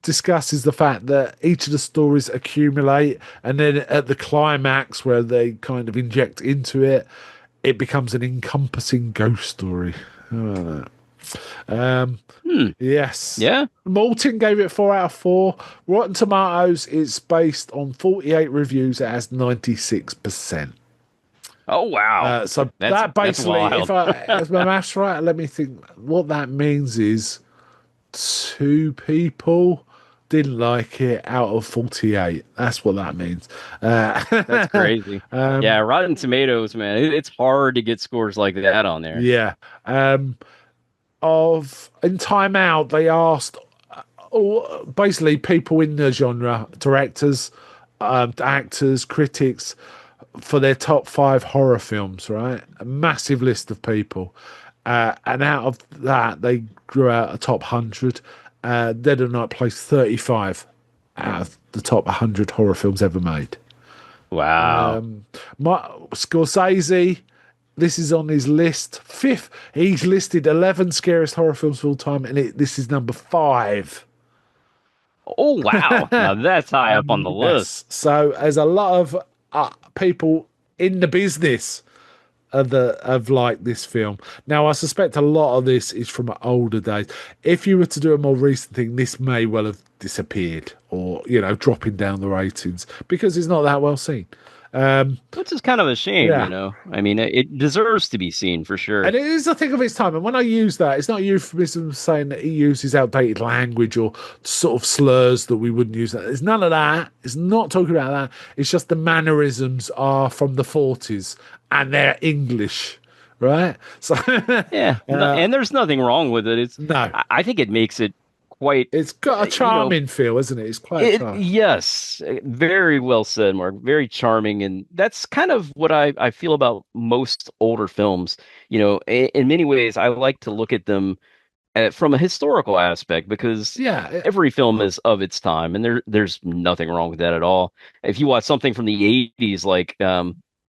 the fact that each of the stories accumulate, and then at the climax where they kind of inject into it, it becomes an encompassing ghost story. Yes. Yeah. Moulton gave it 4 out of 4. Rotten Tomatoes is based on 48 reviews. It has 96%. Oh wow! So that basically, that's if my maths right, let me think. What that means is 2 people didn't like it out of 48. That's what that means. That's crazy. Yeah, Rotten Tomatoes, man, it's hard to get scores like that on there. Yeah. In Time Out, they asked basically people in the genre, directors, actors, critics, for their top 5 horror films, right? A massive list of people. And out of that, they drew out a top 100. Dead or Night placed 35 out of the top 100 horror films ever made. Wow. Scorsese, this is on his list. 5th, he's listed 11 scariest horror films of all time, and this is number 5. Oh, wow. Now that's high up on the list. So there's a lot of people in the business of like this film. Now, I suspect a lot of this is from older days. If you were to do a more recent thing, this may well have disappeared or, dropping down the ratings because it's not that well seen. Which is kind of a shame, I mean, it deserves to be seen for sure. And it is a thing of its time. And when I use that, it's not euphemism saying that he uses outdated language or sort of slurs that we wouldn't use. It's none of that. It's not talking about that. It's just the mannerisms are from the 40s and they're English, right? So yeah, and there's nothing wrong with it. I think it makes it quite. It's got a charming feel, isn't it? It's quite charming. Yes, very well said, Mark. Very charming, and that's kind of what I feel about most older films. In many ways, I like to look at them from a historical aspect because every film is of its time, and there's nothing wrong with that at all. If you watch something from the 80s,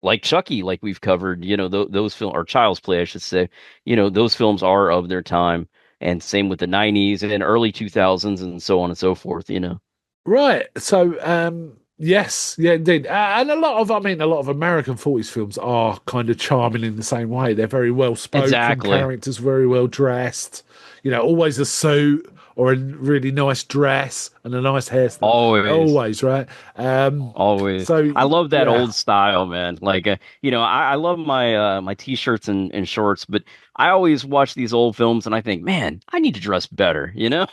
like Chucky, like we've covered, those films, or Child's Play, I should say, those films are of their time. And same with the 90s and early 2000s and so on and so forth, Right. So, yes, yeah, indeed. And a lot of American 40s films are kind of charming in the same way. They're very well spoken, characters very well dressed, always a suit or a really nice dress and a nice hairstyle. Always, right? Always. So I love that old style, man. I love my t-shirts and shorts, but I always watch these old films and I think, man, I need to dress better, Yeah,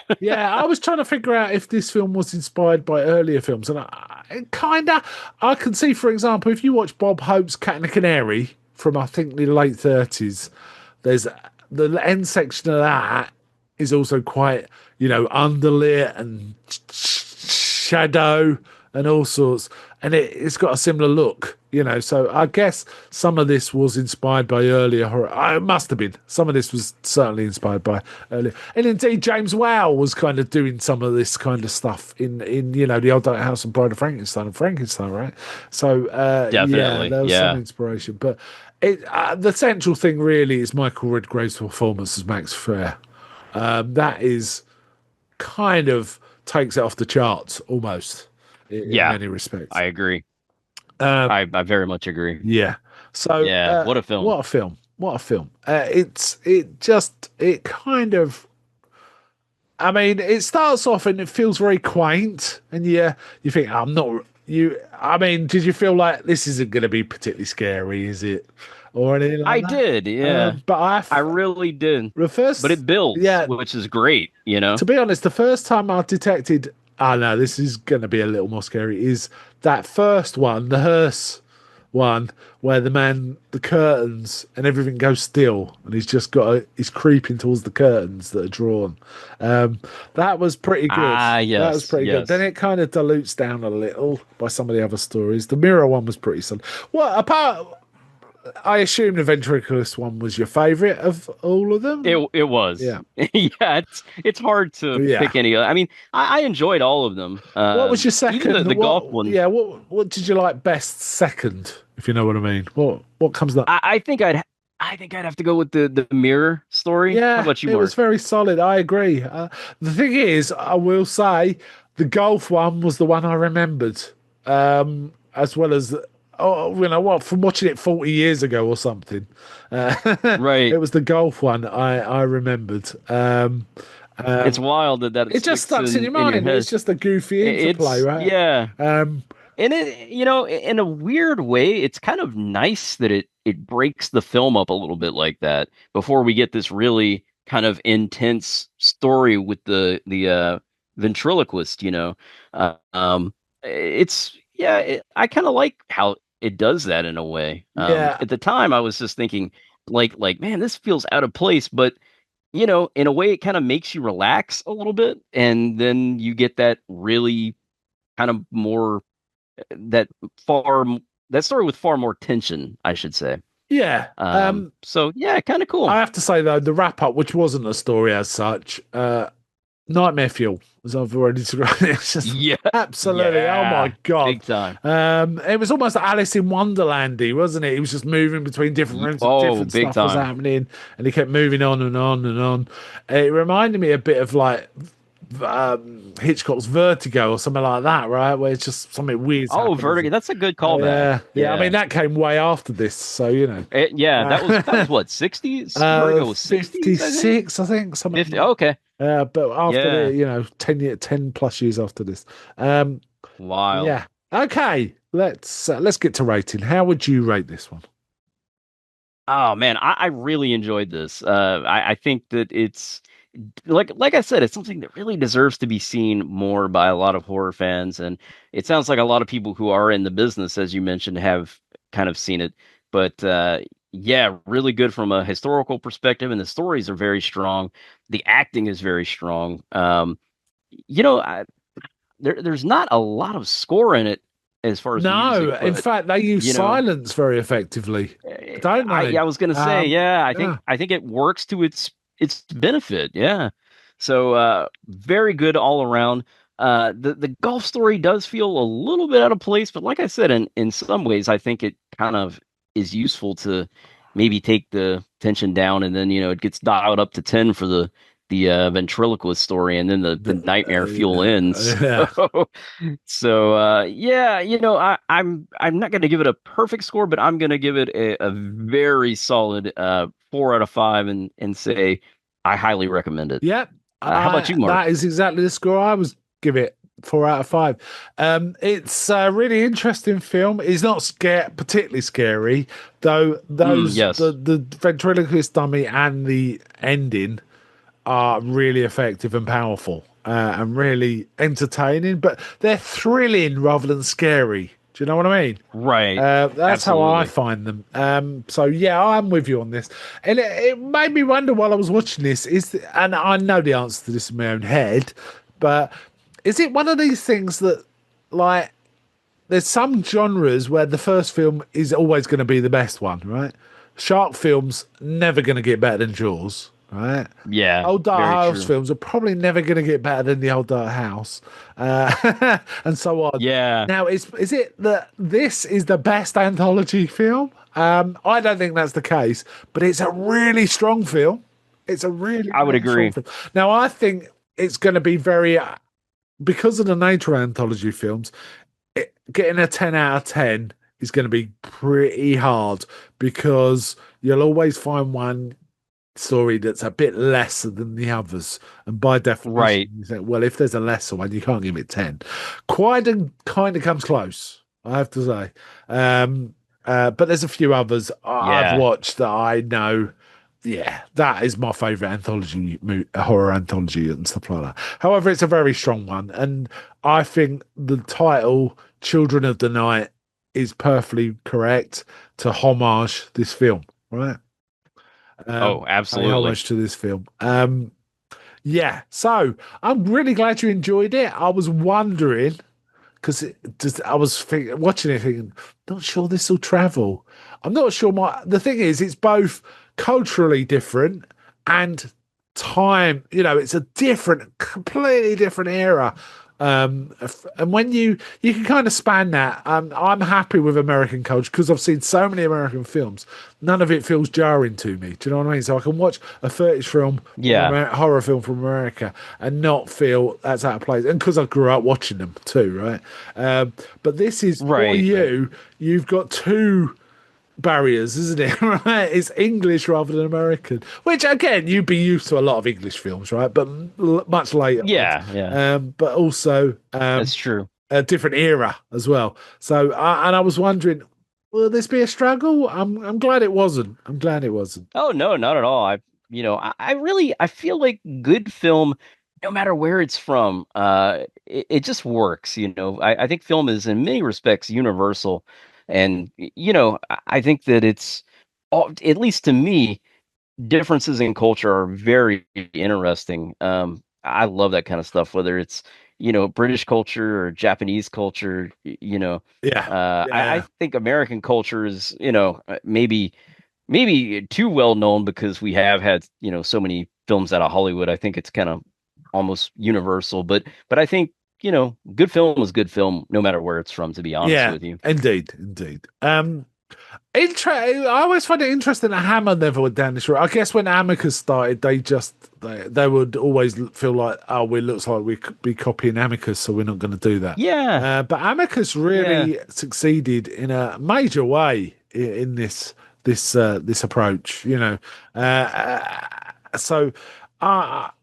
I was trying to figure out if this film was inspired by earlier films, and I can see, for example, if you watch Bob Hope's Cat and the Canary from I think the late 30s, there's the end section of that is also quite, underlit and shadow and all sorts. And it's got a similar look, So I guess some of this was inspired by earlier horror. It must have been. Some of this was certainly inspired by earlier. And indeed, James Whale was kind of doing some of this kind of stuff in The Old Dark House and Bride of Frankenstein, right? So, definitely. There was some inspiration. But the central thing really is Michael Redgrave's performance as Max Fair. That is kind of takes it off the charts almost in many respects. I agree. I very much agree. Yeah. So what a film. What a film. It kind of I mean, it starts off and it feels very quaint, and you think, I'm not you. I mean, did you feel like this isn't going to be particularly scary, is it, or anything I like that? did, yeah. But I really did. the But first, it builds, yeah. which is great, you know? To be honest, the first time I detected, oh no, this is going to be a little more scary, is that first one, the hearse one, where the curtains and everything goes still, and he's creeping towards the curtains that are drawn. That was pretty good. Ah, That was yes, pretty good. Then yes. it kind of dilutes down a little by some of the other stories. The mirror one was pretty solid. Well, apart, I assume the ventriloquist one was your favourite of all of them. It was. Yeah. Yeah, it's hard to Yeah. pick any. I mean, I enjoyed all of them. What was your Even second? the golf one. Yeah, what did you like best second? If you know what I mean. What comes up? I think I'd have to go with the mirror story. How Yeah, about you, it was Mark? very solid. I agree. The thing is, I will say, the golf one was the one I remembered, as well as what, from watching it 40 years ago or something. Right. It was the golf one I remembered. It's wild that it It just sticks stuck in your in your mind. head. It's just a goofy interplay, It's right? yeah. Um, And it, in a weird way, it's kind of nice that it breaks the film up a little bit like that before we get this really kind of intense story with the ventriloquist. It's yeah. I kind of like how it does that in a way. yeah, At the time, I was just thinking, like man, this feels out of place, but in a way, it kind of makes you relax a little bit, and then you get that really kind of more that far that story with far more tension, I should say. yeah. So yeah, kind of cool. I have to say though, the wrap up, which wasn't a story as such, nightmare fuel, as I've already described. It's just Yeah, absolutely. Oh my yeah, god! big time. It was almost Alice in Wonderlandy, wasn't it? He was just moving between different rooms, and Oh, different big stuff was time. happening, and he kept moving on and on and on. It reminded me a bit of like Hitchcock's Vertigo or something like that, right? Where it's just something weird. Oh, Vertigo. That's a good callback. Yeah. I mean, that came way after this, so you know. Yeah, that was what, 60s? Vertigo was 60s, I think. 56, I think. Something 50. Okay. but after Yeah. 10 plus years after this. Wild. Yeah. Okay. Let's get to rating. How would you rate this one? Oh man, I really enjoyed this. I think that it's like I said, it's something that really deserves to be seen more by a lot of horror fans, and it sounds like a lot of people who are in the business, as you mentioned, have kind of seen it. But yeah, really good from a historical perspective, and the stories are very strong. The acting is very strong. You know, I, there's not a lot of score in it as far as music, No, in but fact, they use you know. silence very effectively, don't they? I was gonna say, yeah, Yeah. I think it works to its benefit. Yeah. So very good all around. The golf story does feel a little bit out of place, but like I said, in some ways, I think it kind of is useful to maybe take the tension down, and then it gets dialed up to 10 for the ventriloquist story, and then the nightmare fuel ends. Yeah. So yeah, I'm not going to give it a perfect score, but I'm going to give it a very solid 4 out of 5, and say I highly recommend it. Yep. How about you, Mark? That is exactly the score I was give it. 4 out of 5. It's a really interesting film. It's not particularly scary, though. Yes. The ventriloquist dummy and the ending are really effective and powerful, and really entertaining. But they're thrilling rather than scary. Do you know what I mean? Right. That's how I Absolutely. find them. So yeah, I'm with you on this, and it made me wonder while I was watching this. And I know the answer to this in my own head, but is it one of these things that, like, there's some genres where the first film is always going to be the best one, right? Shark films never going to get better than Jaws, right? Yeah. Old Dark very House true. films are probably never going to get better than the Old Dark House, and so on. Yeah. Now, is it that this is the best anthology film? I don't think that's the case, but it's a really strong film. It's a really, I would really strong agree. film. Now, I think it's going to be very, because of the nature of anthology films, getting a 10 out of 10 is going to be pretty hard, because you'll always find one story that's a bit lesser than the others. And by definition, Right. you think, well, if there's a lesser one, you can't give it 10. Quiden kind of comes close, I have to say. But there's a few others I've Yeah. watched that I know. Yeah, that is my favorite horror anthology and stuff like that. However, it's a very strong one. And I think the title, Children of the Night, is perfectly correct to homage this film, right? Oh, Pay absolutely. homage to this film. Yeah, so I'm really glad you enjoyed it. I was wondering because I was watching it thinking, not sure this will travel. I'm not sure. The thing is, it's both culturally different and time. You know, it's a completely different era. And when you can kind of span that, I'm happy with American culture because I've seen so many American films. None of it feels jarring to me. Do you know what I mean? So I can watch a 30s film, horror film from America, and not feel that's out of place. And because I grew up watching them too, right? But this is for you. You've got two barriers, isn't it? Right? It's English rather than American, which again you'd be used to a lot of English films, right? But much later. Yeah. But also That's true. A different era as well. So and I was wondering, will this be a struggle? I'm glad it wasn't. I'm glad it wasn't. Oh no, not at all. I feel like good film, no matter where it's from, it just works. I think film is in many respects universal, and I think that it's at least to me, differences in culture are very interesting. I love that kind of stuff, whether it's British culture or Japanese culture. I think American culture is maybe too well known because we have had so many films out of Hollywood. I think it's kind of almost universal, but I think good film is good film no matter where it's from, to be honest with you. Indeed. I always find it interesting that Hammer never went down this route. I guess when Amicus started, they would always feel like, oh, it looks like we could be copying Amicus, so we're not going to do that. Yeah. But Amicus really succeeded in a major way in this approach. So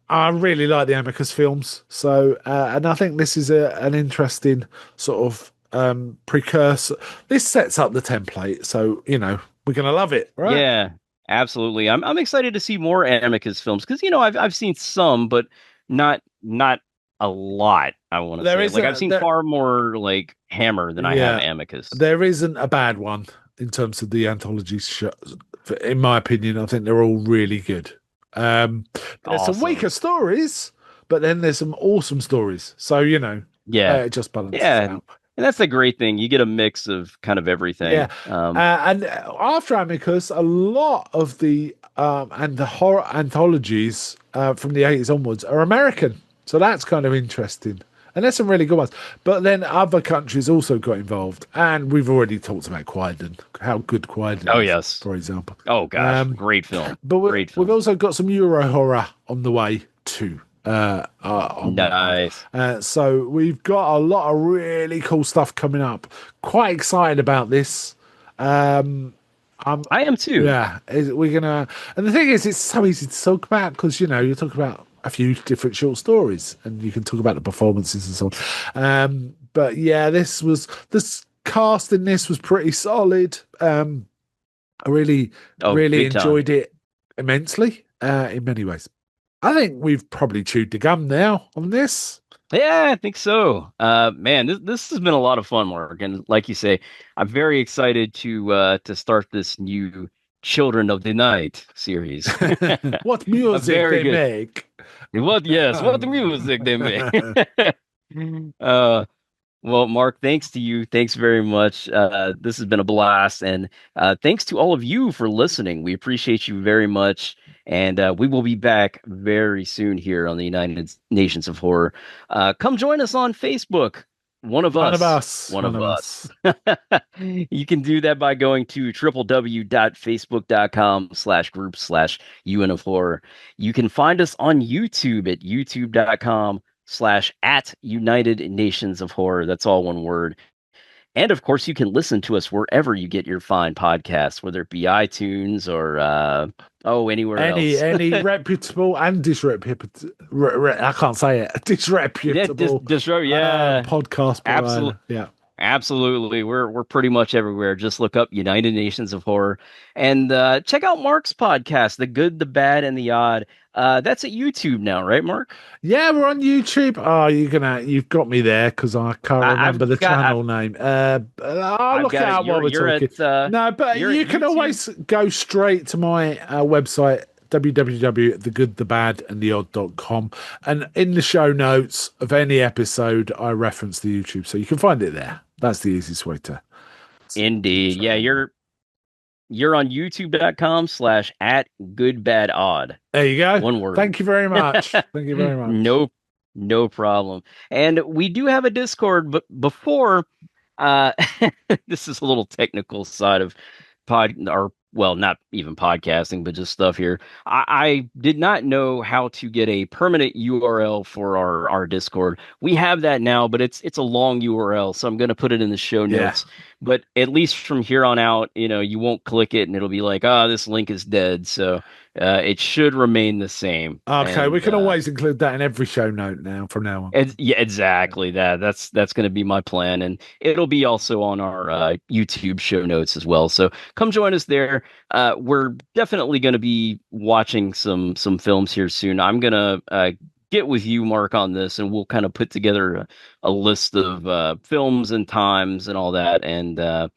I really like the Amicus films. So and I think this is an interesting sort of precursor. This sets up the template, so we're gonna love it, right? Yeah, absolutely. I'm excited to see more Amicus films because I've seen some, but not a lot. I want to say I've seen far more like Hammer than I have Amicus. There isn't a bad one in terms of the anthology shows. In my opinion, I think they're all really good. There's some weaker stories, but then there's some awesome stories. So it just balances out. And that's the great thing. You get a mix of kind of everything. Yeah. And after Amicus, a lot of the and the horror anthologies from the 80s onwards are American. So that's kind of interesting. And there's some really good ones. But then other countries also got involved. And we've already talked about Quiden, how good Quiden is, yes. For example. Oh, gosh. Great film. But we've also got some Euro horror on the way too. Nice. So we've got a lot of really cool stuff coming up. Quite excited about this. I am too. Yeah, we're gonna. And the thing is, it's so easy to talk about because you talk about a few different short stories, and you can talk about the performances and so on. But yeah, this cast in this was pretty solid. I really enjoyed it immensely in many ways. I think we've probably chewed the gum now on this. Yeah, I think so. Man, this has been a lot of fun, Mark. And like you say, I'm very excited to start this new Children of the Night series. What music they make. What the music they make. Well, Mark, thanks to you. Thanks very much. This has been a blast. And thanks to all of you for listening. We appreciate you very much. And we will be back very soon here on the United Nations of Horror. Come join us on Facebook. One of us. You can do that by going to www.facebook.com/group/UN of Horror. You can find us on YouTube at youtube.com/@United Nations of Horror. That's all one word. And of course, you can listen to us wherever you get your fine podcasts, whether it be iTunes or anywhere else. Any reputable and disreputable. I can't say it. Disreputable. Podcast provider. Absolutely. Yeah. Absolutely. We're pretty much everywhere. Just look up United Nations of Horror and check out Mark's podcast, The Good, the Bad, and the Odd. That's at YouTube now, right, Mark? Yeah, we're on YouTube. Oh, you've got me there because I can't remember the channel name. I'll look it up while we're talking. No, but you can always go straight to my website, www.thegoodthebadandtheodd.com, and in the show notes of any episode I reference the YouTube, so you can find it there. That's the easiest way to. Indeed. Yeah, you're on youtube.com/@goodbadodd. There you go. One word. Thank you very much. Thank you very much. No problem. And we do have a Discord, but before this is a little technical side of not even podcasting, but just stuff here. I did not know how to get a permanent URL for our Discord. We have that now, but it's a long URL, so I'm going to put it in the show notes. Yeah. But at least from here on out, you won't click it and it'll be like, this link is dead. So it should remain the same. Okay, we can always include that in every show note now from now on. Yeah, exactly. That's going to be my plan, and it'll be also on our YouTube show notes as well. So come join us there. We're definitely going to be watching some films here soon. I'm going to get with you, Mark, on this, and we'll kind of put together a list of films and times and all that. And I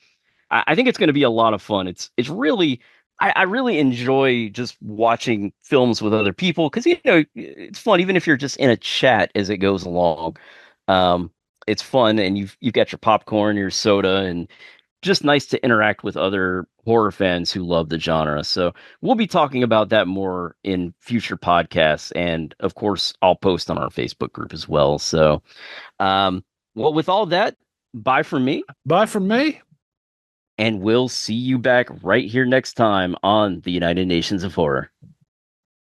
think it's going to be a lot of fun. It's really. I really enjoy just watching films with other people because, it's fun, even if you're just in a chat as it goes along. It's fun, and you've got your popcorn, your soda, and just nice to interact with other horror fans who love the genre. So we'll be talking about that more in future podcasts. And, of course, I'll post on our Facebook group as well. So, with all that, bye from me. Bye from me. And we'll see you back right here next time on the United Nations of Horror.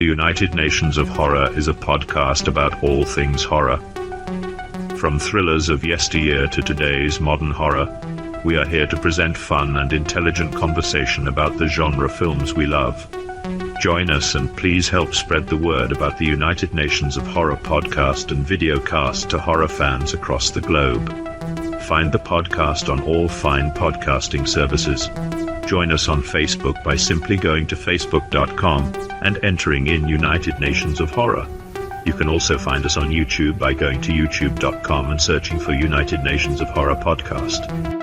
The United Nations of Horror is a podcast about all things horror. From thrillers of yesteryear to today's modern horror, we are here to present fun and intelligent conversation about the genre films we love. Join us and please help spread the word about the United Nations of Horror podcast and videocast to horror fans across the globe. Find the podcast on all fine podcasting services. Join us on Facebook by simply going to facebook.com and entering in United Nations of Horror. You can also find us on YouTube by going to youtube.com and searching for United Nations of Horror podcast.